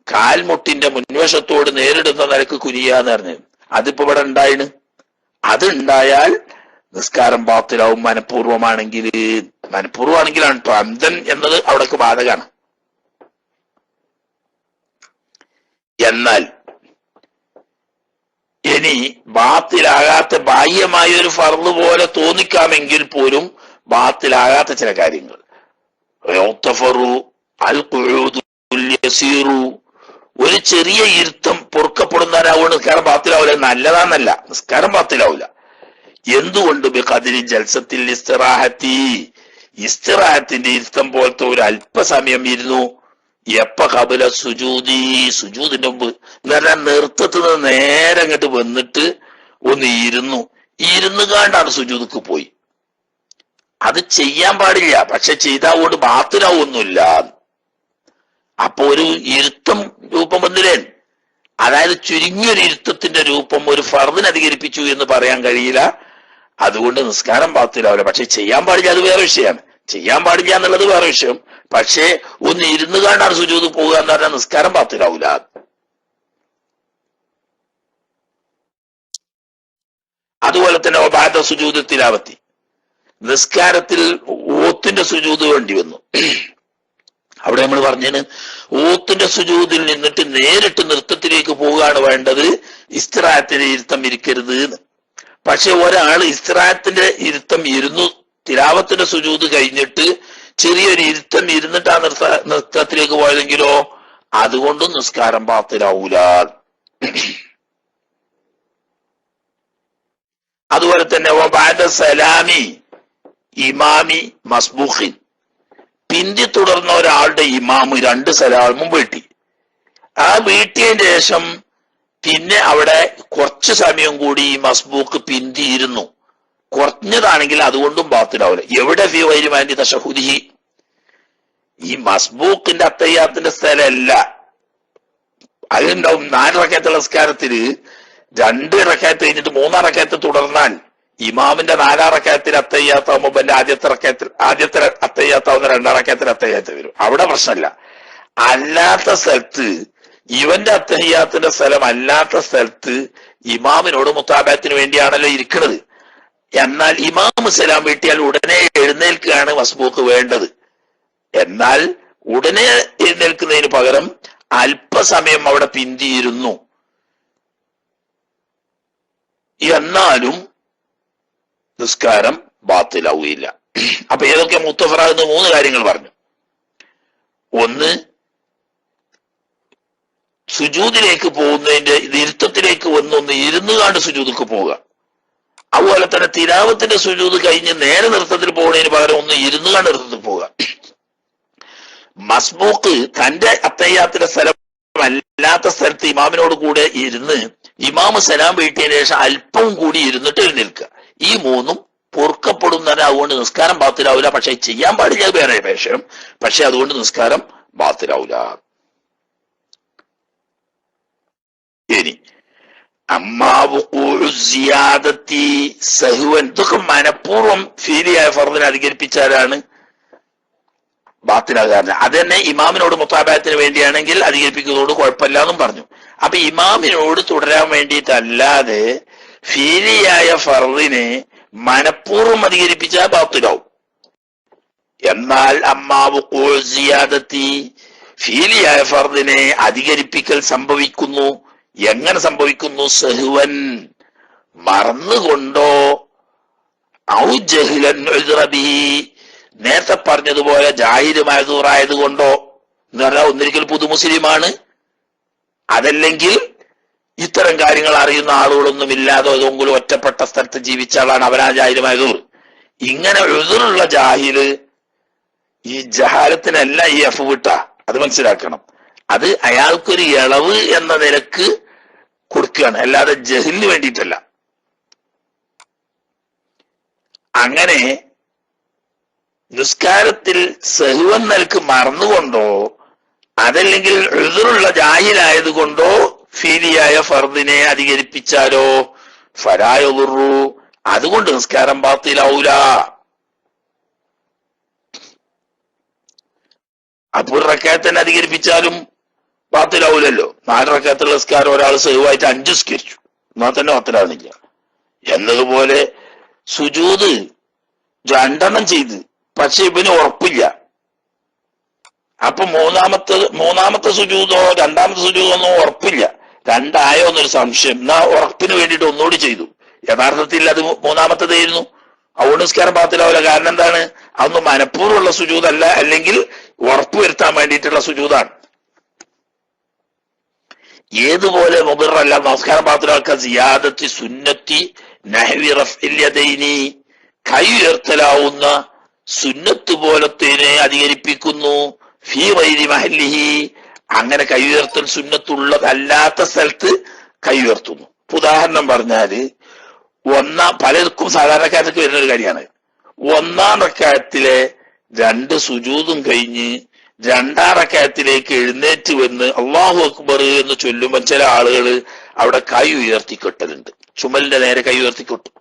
കാൽമുട്ടിന്റെ മുൻവശത്തോട് നേരിടുന്ന നിലക്ക് കുനിയാന്ന് പറഞ്ഞത്. അതിപ്പോ ഇവിടെ ഉണ്ടായിന്. അതുണ്ടായാൽ നിസ്കാരം ബാത്തിലാവും മനഃപൂർവ്വമാണെങ്കിൽ. മനഃപൂർവ്വമാണെങ്കിലാണ് കേട്ടോ. അന്ധൻ എന്നത് അവിടേക്ക് ബാധകമാണ്. എന്നാൽ ഇനി ബാത്തിലാകാത്ത ബാഹ്യമായ ഒരു ഫർള് പോലെ തോന്നിക്കാമെങ്കിൽ പോലും ബാത്തിലാകാത്ത ചില കാര്യങ്ങൾ, ഒരു ചെറിയ ഇരുത്തം പൊറുക്കപ്പെടുന്നവരാവുകൊണ്ട് നിസ്കാരം ബാത്തിലാവില്ല. നല്ലതാന്നല്ല, നിസ്കാരം ബാത്തിലാവില്ല. എന്തുകൊണ്ട്? ബിഖദ്രി ജൽസത്തിൽ ഇസ്തിറാഹത്തി, ഇസ്തിറാഹത്തിന്റെ ഇരുത്തം പോലത്തെ ഒരു അല്പസമയം ഇരുന്നു. എപ്പ ഖബല സുജൂദി, സുജൂദിന്റെ മുമ്പ് എന്ന് പറഞ്ഞാൽ നൃത്തത്തിൽ നിന്ന് നേരെ അങ്ങോട്ട് വന്നിട്ട് ഒന്ന് ഇരുന്നു കാണ്ടാണ് സുജൂദിക്ക് പോയി. അത് ചെയ്യാൻ പാടില്ല, പക്ഷെ ചെയ്താവോണ്ട് ബാത്തിലാവൊന്നുമില്ല. അപ്പൊ ഒരു ഇരുത്തം രൂപം വന്നില്ലേ? അതായത് ചുരുങ്ങിയൊരു ഇരുത്തത്തിന്റെ രൂപം ഒരു ഫർദിന് അധികരിപ്പിച്ചു എന്ന് പറയാൻ കഴിയില്ല. അതുകൊണ്ട് നിസ്കാരം ബാത്തിലാവില്ല. പക്ഷെ ചെയ്യാൻ പാടില്ല, അത് വേറെ വിഷയമാണ്. ചെയ്യാൻ പാടില്ല എന്നുള്ളത് വേറെ വിഷയം. പക്ഷേ ഒന്ന് ഇരുന്ന് കാണ്ടാണ് സുജൂദ് പോകുക എന്ന് പറഞ്ഞാൽ നിസ്കാരം ബാത്തിലാവൂല. അതുപോലെ തന്നെ ബാദ സുജൂദ് തിലാവത്തി, നിസ്കാരത്തിൽ ഓത്തിന്റെ സുജൂദ് വേണ്ടി വന്നു. അവിടെ നമ്മൾ പറഞ്ഞാണ് ഓത്തിന്റെ സുജൂദിൽ നിന്നിട്ട് നേരിട്ട് നൃത്തത്തിലേക്ക് പോവുകയാണ് വേണ്ടത്, ഇസ്തിറാത്തിന്റെ ഇരുത്തം ഇരിക്കരുത് എന്ന്. പക്ഷെ ഒരാൾ ഇസ്തിറാത്തിന്റെ ഇരുത്തം ഇരുന്നു, തിലാവത്തിന്റെ സുജൂദ് കഴിഞ്ഞിട്ട് ചെറിയൊരു ഇരുത്തം ഇരുന്നിട്ട് ആ നൃത്തത്തിലേക്ക് പോയതെങ്കിലോ അതുകൊണ്ടും നിസ്കാരം ബാത്തിലാവൂല. അതുപോലെ തന്നെ വബഅദ സലാമി ഇമാമി മസ്ബൂഖിൻ, പിന്തി തുടർന്ന ഒരാളുടെ ഇമാമ് 2 സലാമും വീട്ടി. ആ വീട്ടിയതിന് ശേഷം പിന്നെ അവിടെ കുറച്ച് സമയം കൂടി ഈ മസ്ബൂക്ക് പിന്തിയിരുന്നു, കുറഞ്ഞതാണെങ്കിൽ അതുകൊണ്ടും ബാത്തിലാവില്ല. എവിടെ ഫി വൈരിമാനി തശഹുദിഹി, ഈ മസ്ബൂക്കിന്റെ അത്തയ്യാത്തിന്റെ സ്ഥലമല്ല. അതുണ്ടാവും 4 റക്അത്തുള്ള നിസ്കാരത്തില് 2 റക്അത്ത് കഴിഞ്ഞിട്ട് 3 റക്അത്ത് തുടർന്നാൽ ഇമാമിന്റെ 4 റക്അത്തിൽ അത്തയ്യാത്താവുമ്പോ ആദ്യത്തെ അത്തയ്യാത്താവുന്ന 2 റക്അത്തിൽ അത്തയ്യാത്ത് വരും. അവിടെ പ്രശ്നമില്ല. അല്ലാത്ത സ്ഥലത്ത്, ഇവന്റെ അത്തയ്യാത്തിന്റെ സ്ഥലം അല്ലാത്ത സ്ഥലത്ത് ഇമാമിനോട് മുത്താബത്തിന് വേണ്ടിയാണല്ലോ ഇരിക്കുന്നത്. എന്നാൽ ഇമാം സലാം വീട്ടിയാൽ ഉടനെ എഴുന്നേൽക്കുകയാണ് മസ്ബൂക്ക് വേണ്ടത്. എന്നാൽ ഉടനെ എഴുന്നേൽക്കുന്നതിന് പകരം അല്പസമയം അവിടെ പിന്തിയിരുന്നു. എന്നാലും നിസ്കാരം ബാത്തിലാവുകയില്ല. അപ്പൊ ഏതൊക്കെ മുത്തഫറാകുന്ന 3 കാര്യങ്ങൾ പറഞ്ഞു. ഒന്ന്, സുജൂദിലേക്ക് പോകുന്നതിന്റെ ഇരുത്തത്തിലേക്ക് വന്നൊന്ന് ഇരുന്നുകാണ്ട് സുജൂദിക്ക് പോവുക. അതുപോലെ തന്നെ തിലാവത്തിന്റെ സുജൂദ് കഴിഞ്ഞ് നേരെ നൃത്തത്തിൽ പോകുന്നതിന് പകരം ഒന്ന് ഇരുന്നുകാണ്ട് നൃത്തത്തിൽ പോവുക. മസ്ബൂക്ക് തന്റെ അത്തയ്യാത്തിന്റെ സ്ഥലം അല്ലാത്ത സ്ഥലത്ത് ഇമാമിനോട് കൂടെ ഇരുന്ന് ഇമാമ് സലാം വീട്ടിയതിനു ശേഷം അല്പവും കൂടി ഇരുന്നിട്ട് എഴുന്നേൽക്കുക. ഈ 3ഉം പൊറുക്കപ്പെടുന്നതിന് അതുകൊണ്ട് നിസ്കാരം ബാത്തിലാവില്ല. പക്ഷെ ചെയ്യാൻ പാടില്ല, വേറെ വിഷയം. പക്ഷെ അതുകൊണ്ട് നിസ്കാരം ബാത്തിലാവില്ല. ഇനി അമ്മാവുസിയാദത്തി സഹുവൻ, ഇതൊക്കെ മനഃപൂർവ്വം ഫീലിയായ ഫർദിനെ അധികരിപ്പിച്ചാലാണ് ബാത്തിലാകാരന്. അത് തന്നെ ഇമാമിനോട് മുത്താബാത്തിന് വേണ്ടിയാണെങ്കിൽ അധികരിപ്പിക്കുന്നതോട് കുഴപ്പമില്ല എന്നും പറഞ്ഞു. അപ്പൊ ഇമാമിനോട് തുടരാൻ വേണ്ടിയിട്ടല്ലാതെ ഫീലിയായ ഫർദിനെ മനഃപൂർവ്വം അധികരിപ്പിച്ചാൽ ബാത്തിലാവും. എന്നാൽ അമ്മാവുസിയാദത്തി, ഫീലിയായ ഫർദിനെ അധികരിപ്പിക്കൽ സംഭവിക്കുന്നു. എങ്ങനെ സംഭവിക്കുന്നു? സഹുവൻ, മറന്നുകൊണ്ടോ, ഔ ജഹ്ലൻ ഉദ്റ ബിഹി, നേരത്തെ പറഞ്ഞതുപോലെ ജാഹില് മഅ്ദൂറായത് കൊണ്ടോ, എന്ന് പറഞ്ഞാൽ ഒന്നിരിക്കൽ പുതുമുസ്ലിമാണ്, അതല്ലെങ്കിൽ ഇത്തരം കാര്യങ്ങൾ അറിയുന്ന ആളുകളൊന്നും ഇല്ലാതെ ഏതെങ്കിലും ഒറ്റപ്പെട്ട സ്ഥലത്ത് ജീവിച്ച ആളാണ്, അവനാ ജാഹില് മഅ്ദൂർ. ഇങ്ങനെ ഉദ്റുള്ള ജാഹില് ഈ ജഹാലത്തിനല്ല ഈ എഫ് വിട്ട, അത് മനസ്സിലാക്കണം. അത് അയാൾക്കൊരു ഇളവ് എന്ന നിലക്ക് കൊടുക്കുകയാണ്, അല്ലാതെ ജഹലിന് വേണ്ടിയിട്ടല്ല. അങ്ങനെ നിസ്കാരത്തിൽ സഹുവൻ നിലക്ക് മറന്നുകൊണ്ടോ അതല്ലെങ്കിൽ ഉദ്റുള്ള ജാഹിലായത് കൊണ്ടോ ഫീലിയായ ഫർദിനെ അധികരിപ്പിച്ചാലോ ഫലായുറു, അതുകൊണ്ട് നിസ്കാരം ബാത്തിലാവൂല. അപ്പോൾ റക്അത്തിനെ അധികരിപ്പിച്ചാലും ബാത്തിലാവൂലല്ലോ. 4 റക്അത്തുള്ള നിസ്കാരം ഒരാൾ സഹുവായിട്ട് 5 നിസ്കരിച്ചു, എന്നാൽ തന്നെ ബാത്തിലാവുന്നില്ല. എന്നതുപോലെ സുജൂദ് 2 ചെയ്ത്, പക്ഷെ ഇവന് ഉറപ്പില്ല. അപ്പൊ മൂന്നാമത്തെ സുജൂദോ 2ാമത്തെ സുജൂദോ ഒന്നും ഉറപ്പില്ല, 2 ആയോ എന്നൊരു സംശയം. എന്നാ ഉറപ്പിന് വേണ്ടിയിട്ട് ഒന്നുകൂടി ചെയ്തു. യഥാർത്ഥത്തിൽ അത് 3ാമത്തേതായിരുന്നു. അതുകൊണ്ട് നിസ്കാരം ബാത്തിലാവില്ല. കാരണം എന്താണ്? അതൊന്നും മനഃപൂർവ്വമുള്ള സുജൂദല്ല, അല്ലെങ്കിൽ ഉറപ്പ് വരുത്താൻ വേണ്ടിയിട്ടുള്ള സുജൂദാണ്. ഏതുപോലെ മുബിറല്ല നമസ്കാരം ബാത്തിലാക്കാൻ സിയാദത്തി സുന്നത്തി നഹ്വി റഫ്ഇൽ യദൈനി, കൈ ഉയർത്തലാവുന്ന സുന്നത്ത് പോലത്തേനെ അധികരിപ്പിക്കുന്നു. ഫീ ഗൈരി മഹല്ലിഹി, അങ്ങനെ കൈ ഉയർത്തൽ സുന്നത്തുള്ളതല്ലാത്ത സ്ഥലത്ത് കൈ ഉയർത്തുന്നു. ഉദാഹരണം പറഞ്ഞാല്, പലർക്കും സാധാരണക്കാർക്ക് വരുന്ന ഒരു കാര്യമാണ്, 1ാം റക്അത്തിലെ 2 സുജൂദും കഴിഞ്ഞ് 2ാം റക്അത്തിലേക്ക് എഴുന്നേറ്റ് വന്ന് അല്ലാഹു അക്ബർ എന്ന് ചൊല്ലുമ്പോൾ ചില ആളുകൾ അവിടെ കൈ ഉയർത്തിക്കെട്ടലുണ്ട്. ചുമലിന്റെ നേരെ കൈ ഉയർത്തിക്കെട്ടും.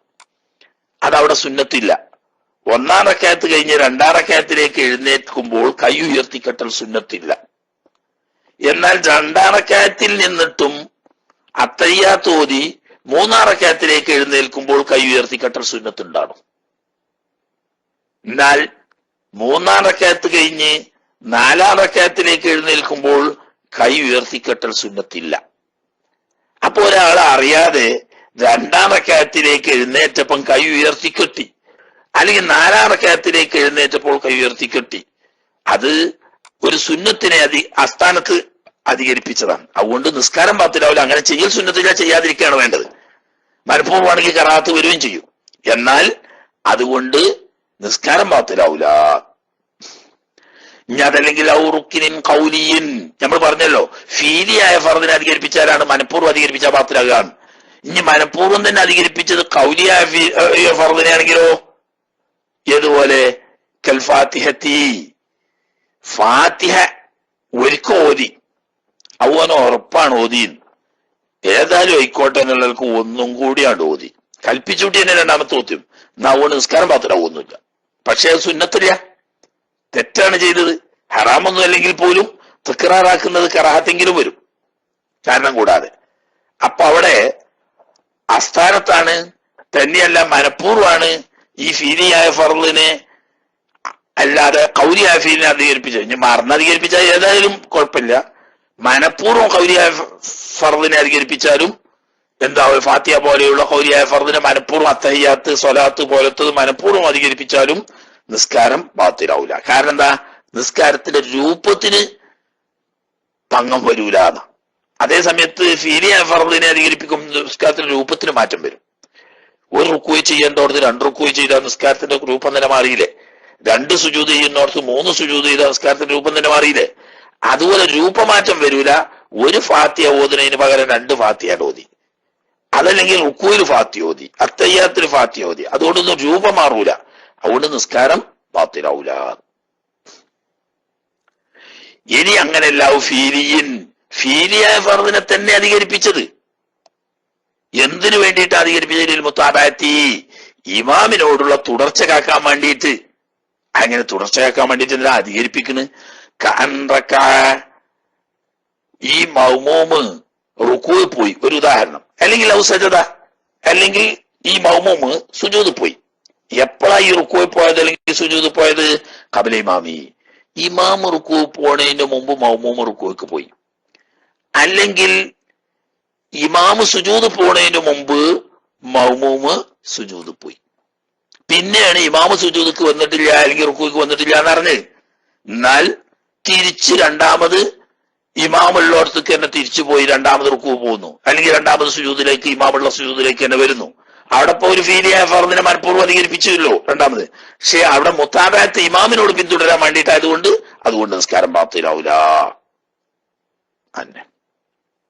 അതവിടെ സുന്നത്തില്ല. 1ാം റക്അത്ത് കഴിഞ്ഞ് 2ാം റക്അത്തിലേക്ക് എഴുന്നേൽക്കുമ്പോൾ കൈ ഉയർത്തിക്കെട്ടൽ സുന്നത്തില്ല. എന്നാൽ 2ാം റക്അത്തിൽ നിന്നിട്ടും അത്തഹിയ്യാത്ത് ഓതി മൂന്നാം റക്അത്തിലേക്ക് എഴുന്നേൽക്കുമ്പോൾ കൈ ഉയർത്തിക്കെട്ടൽ സുന്നത്തുണ്ടാകും. എന്നാൽ മൂന്നാം റക്അത്ത് കഴിഞ്ഞ് നാലാം റക്അത്തിലേക്ക് എഴുന്നേൽക്കുമ്പോൾ കൈ ഉയർത്തിക്കെട്ടൽ സുന്നത്തില്ല. അപ്പൊ ഒരാൾ അറിയാതെ രണ്ടാം റക്അത്തിലേക്ക് എഴുന്നേറ്റപ്പം കൈ ഉയർത്തിക്കെട്ടി, അല്ലെങ്കിൽ നാലാം റക്അത്തിലേക്ക് എഴുന്നേറ്റപ്പോൾ കൈ ഉയർത്തിക്കെട്ടി, അത് ഒരു സുന്നത്തിനെ അസ്ഥാനത്ത് അധികരിപ്പിച്ചതാണ്. അതുകൊണ്ട് നിസ്കാരം ബാത്തിലാവില്ല. അങ്ങനെ ചെയ്യൽ സുന്നത്തില്ല, ചെയ്യാതിരിക്കുകയാണ് വേണ്ടത്. മനഃപൂർവ്വമാണെങ്കിൽ കറാത്ത് വരികയും ചെയ്യും. എന്നാൽ അതുകൊണ്ട് നിസ്കാരം ബാത്തിലാവൂല. ഇനി അതല്ലെങ്കിൽ ഔറുക്കിനിൻ കൗലിയിൻ, നമ്മൾ പറഞ്ഞല്ലോ ഫീലിയായ ഫർദിനെ അധികരിപ്പിച്ചാലാണ് മനഃപൂർവ്വം അധികരിപ്പിച്ചാൽ ബാത്തിലാകാണ്. ഇനി മനഃപൂർവ്വം തന്നെ അധികരിപ്പിച്ചത് കൗലിയായ ഫർദിനെ ആണെങ്കിലോ ഏതുപോലെ കൽ ഫാത്തിഹത്തി, ഫാത്തിഹ ഒരിക്കൽ ഓതി, അവന് ഉറപ്പാണ് ഓതിയും ഏതായാലും ആയിക്കോട്ടെ എന്നുള്ളവർക്ക് ഒന്നും കൂടിയാണ് ഓതി കൽപ്പിച്ചുകൂട്ടി തന്നെ രണ്ടാമത്തെ ഓത്തിയും അതുകൊണ്ട് നിസ്കാരം പാത്രമാവൊന്നുമില്ല. പക്ഷെ അത് സുന്നത്തില്ല, തെറ്റാണ് ചെയ്തത്. ഹറാമൊന്നും അല്ലെങ്കിൽ പോലും തക്റാറാക്കുന്നത് കറാഹത്തെങ്കിലും വരും കാരണം കൂടാതെ. അപ്പൊ അവിടെ അസ്ഥാനത്താണ്, തന്നെയല്ല മനഃപൂർവ്വമാണ് ഈ ഫീലിയായ ഫർദിനെ അല്ലാതെ കൗലിയായ ഫീലിനെ അധികരിപ്പിച്ചത്. ഇനി മറന്നധികരിപ്പിച്ചാൽ ഏതായാലും കുഴപ്പമില്ല. മനഃപൂർവ്വം കൗലിയായ ഫർദിനെ അധികരിപ്പിച്ചാലും എന്താ, ഫാത്തിഹ പോലെയുള്ള കൗലിയായ ഫർദിനെ മനഃപൂർവ്വം അത്തഹിയാത്ത് സ്വലാത്ത് പോലത്തത് മനഃപൂർവ്വം അധികരിപ്പിച്ചാലും നിസ്കാരം ബാത്തിലാവൂല. കാരണം എന്താ, നിസ്കാരത്തിന്റെ രൂപത്തിന് ഭംഗം വരൂല. അതേ സമയത്ത് ഫീലിയായ ഫർദിനെ അധികരിപ്പിക്കും നിസ്കാരത്തിന്റെ രൂപത്തിന് മാറ്റം വരും. ഒരു റുക്കുവ ചെയ്യേണ്ടോടത്ത് രണ്ട് റുക്കുവ ചെയ്താൽ നിസ്കാരത്തിന്റെ രൂപം തന്നെ മാറിയില്ലേ? രണ്ട് സുജൂദ് ചെയ്യുന്നോടത്ത് മൂന്ന് സുജൂദ് ചെയ്താൽ നിസ്കാരത്തിന്റെ രൂപം തന്നെ മാറിയില്ലേ? അതുപോലെ രൂപമാറ്റം വരൂല. ഒരു ഫാത്തിഹ ഓതുന്നതിന് പകരം രണ്ട് ഫാത്തിഹ ഓതി, അതല്ലെങ്കിൽ റുക്കുവിൽ ഫാത്തിഹ ഓതി, അത്തയ്യാത്തിൽ ഫാത്തിഹ ഓതി, അതുകൊണ്ടൊന്നും രൂപം മാറൂല. അതുകൊണ്ട് നിസ്കാരം ബാത്തിലാവൂല. ഇനി അങ്ങനെയല്ല ഫീലിയിൻ, ഫീലിയായ ഫർദിനെ തന്നെ അധികരിപ്പിച്ചത്. എന്തിനു വേണ്ടിയിട്ട് അധികരിപ്പിച്ചതിൽ മുത്താബഅത്തി, ഇമാമിനോടുള്ള തുടർച്ച കാക്കാൻ വേണ്ടിയിട്ട്. അങ്ങനെ തുടർച്ച കാക്കാൻ വേണ്ടിയിട്ട് എന്തിനാ അധികരിപ്പിക്കുന്നത്? ഈ മൗമൂമ് റുക്കൂ പോയി, ഒരു ഉദാഹരണം, അല്ലെങ്കിൽ ഔ സജദ, അല്ലെങ്കിൽ ഈ മൗമൂമ് സുജൂദ് പോയി. എപ്പോഴാ ഈ റുക്കൂ പോയത് അല്ലെങ്കിൽ സുജൂദ് പോയത്? ഖബല ഇമാമി, ഇമാം റുക്കൂ പോണതിന്റെ മുമ്പ് മൗമൂമ് റുക്കൂക്ക് പോയി, അല്ലെങ്കിൽ ഇമാമ് സുജൂദ് പോണതിന് മുമ്പ് മൗമൂമ് സുജൂദ് പോയി. പിന്നെയാണ് ഇമാമ് സുജൂദക്ക് വന്നിട്ടില്ല അല്ലെങ്കിൽ റുക്കൂക്ക് വന്നിട്ടില്ല എന്നറിഞ്ഞ്. എന്നാൽ തിരിച്ച് രണ്ടാമത് ഇമാമുള്ളടത്തേക്ക് തന്നെ തിരിച്ചു പോയി രണ്ടാമത് റുക്കൂ പോകുന്നു, അല്ലെങ്കിൽ രണ്ടാമത് സുജൂദിലേക്ക് ഇമാമുള്ള സുജൂദിലേക്ക് തന്നെ വരുന്നു. അവിടെ ഇപ്പൊ ഒരു ഫീലിയായ ഫർദിനെ മനഃപൂർവ്വം അധികരിപ്പിച്ചല്ലോ രണ്ടാമത്. പക്ഷെ അവിടെ മുത്താബഅത്ത് ഇമാമിനോട് പിന്തുടരാൻ വേണ്ടിയിട്ടായതുകൊണ്ട് അതുകൊണ്ട് നിസ്കാരം ബാത്തിലാവൂല. അന്നെ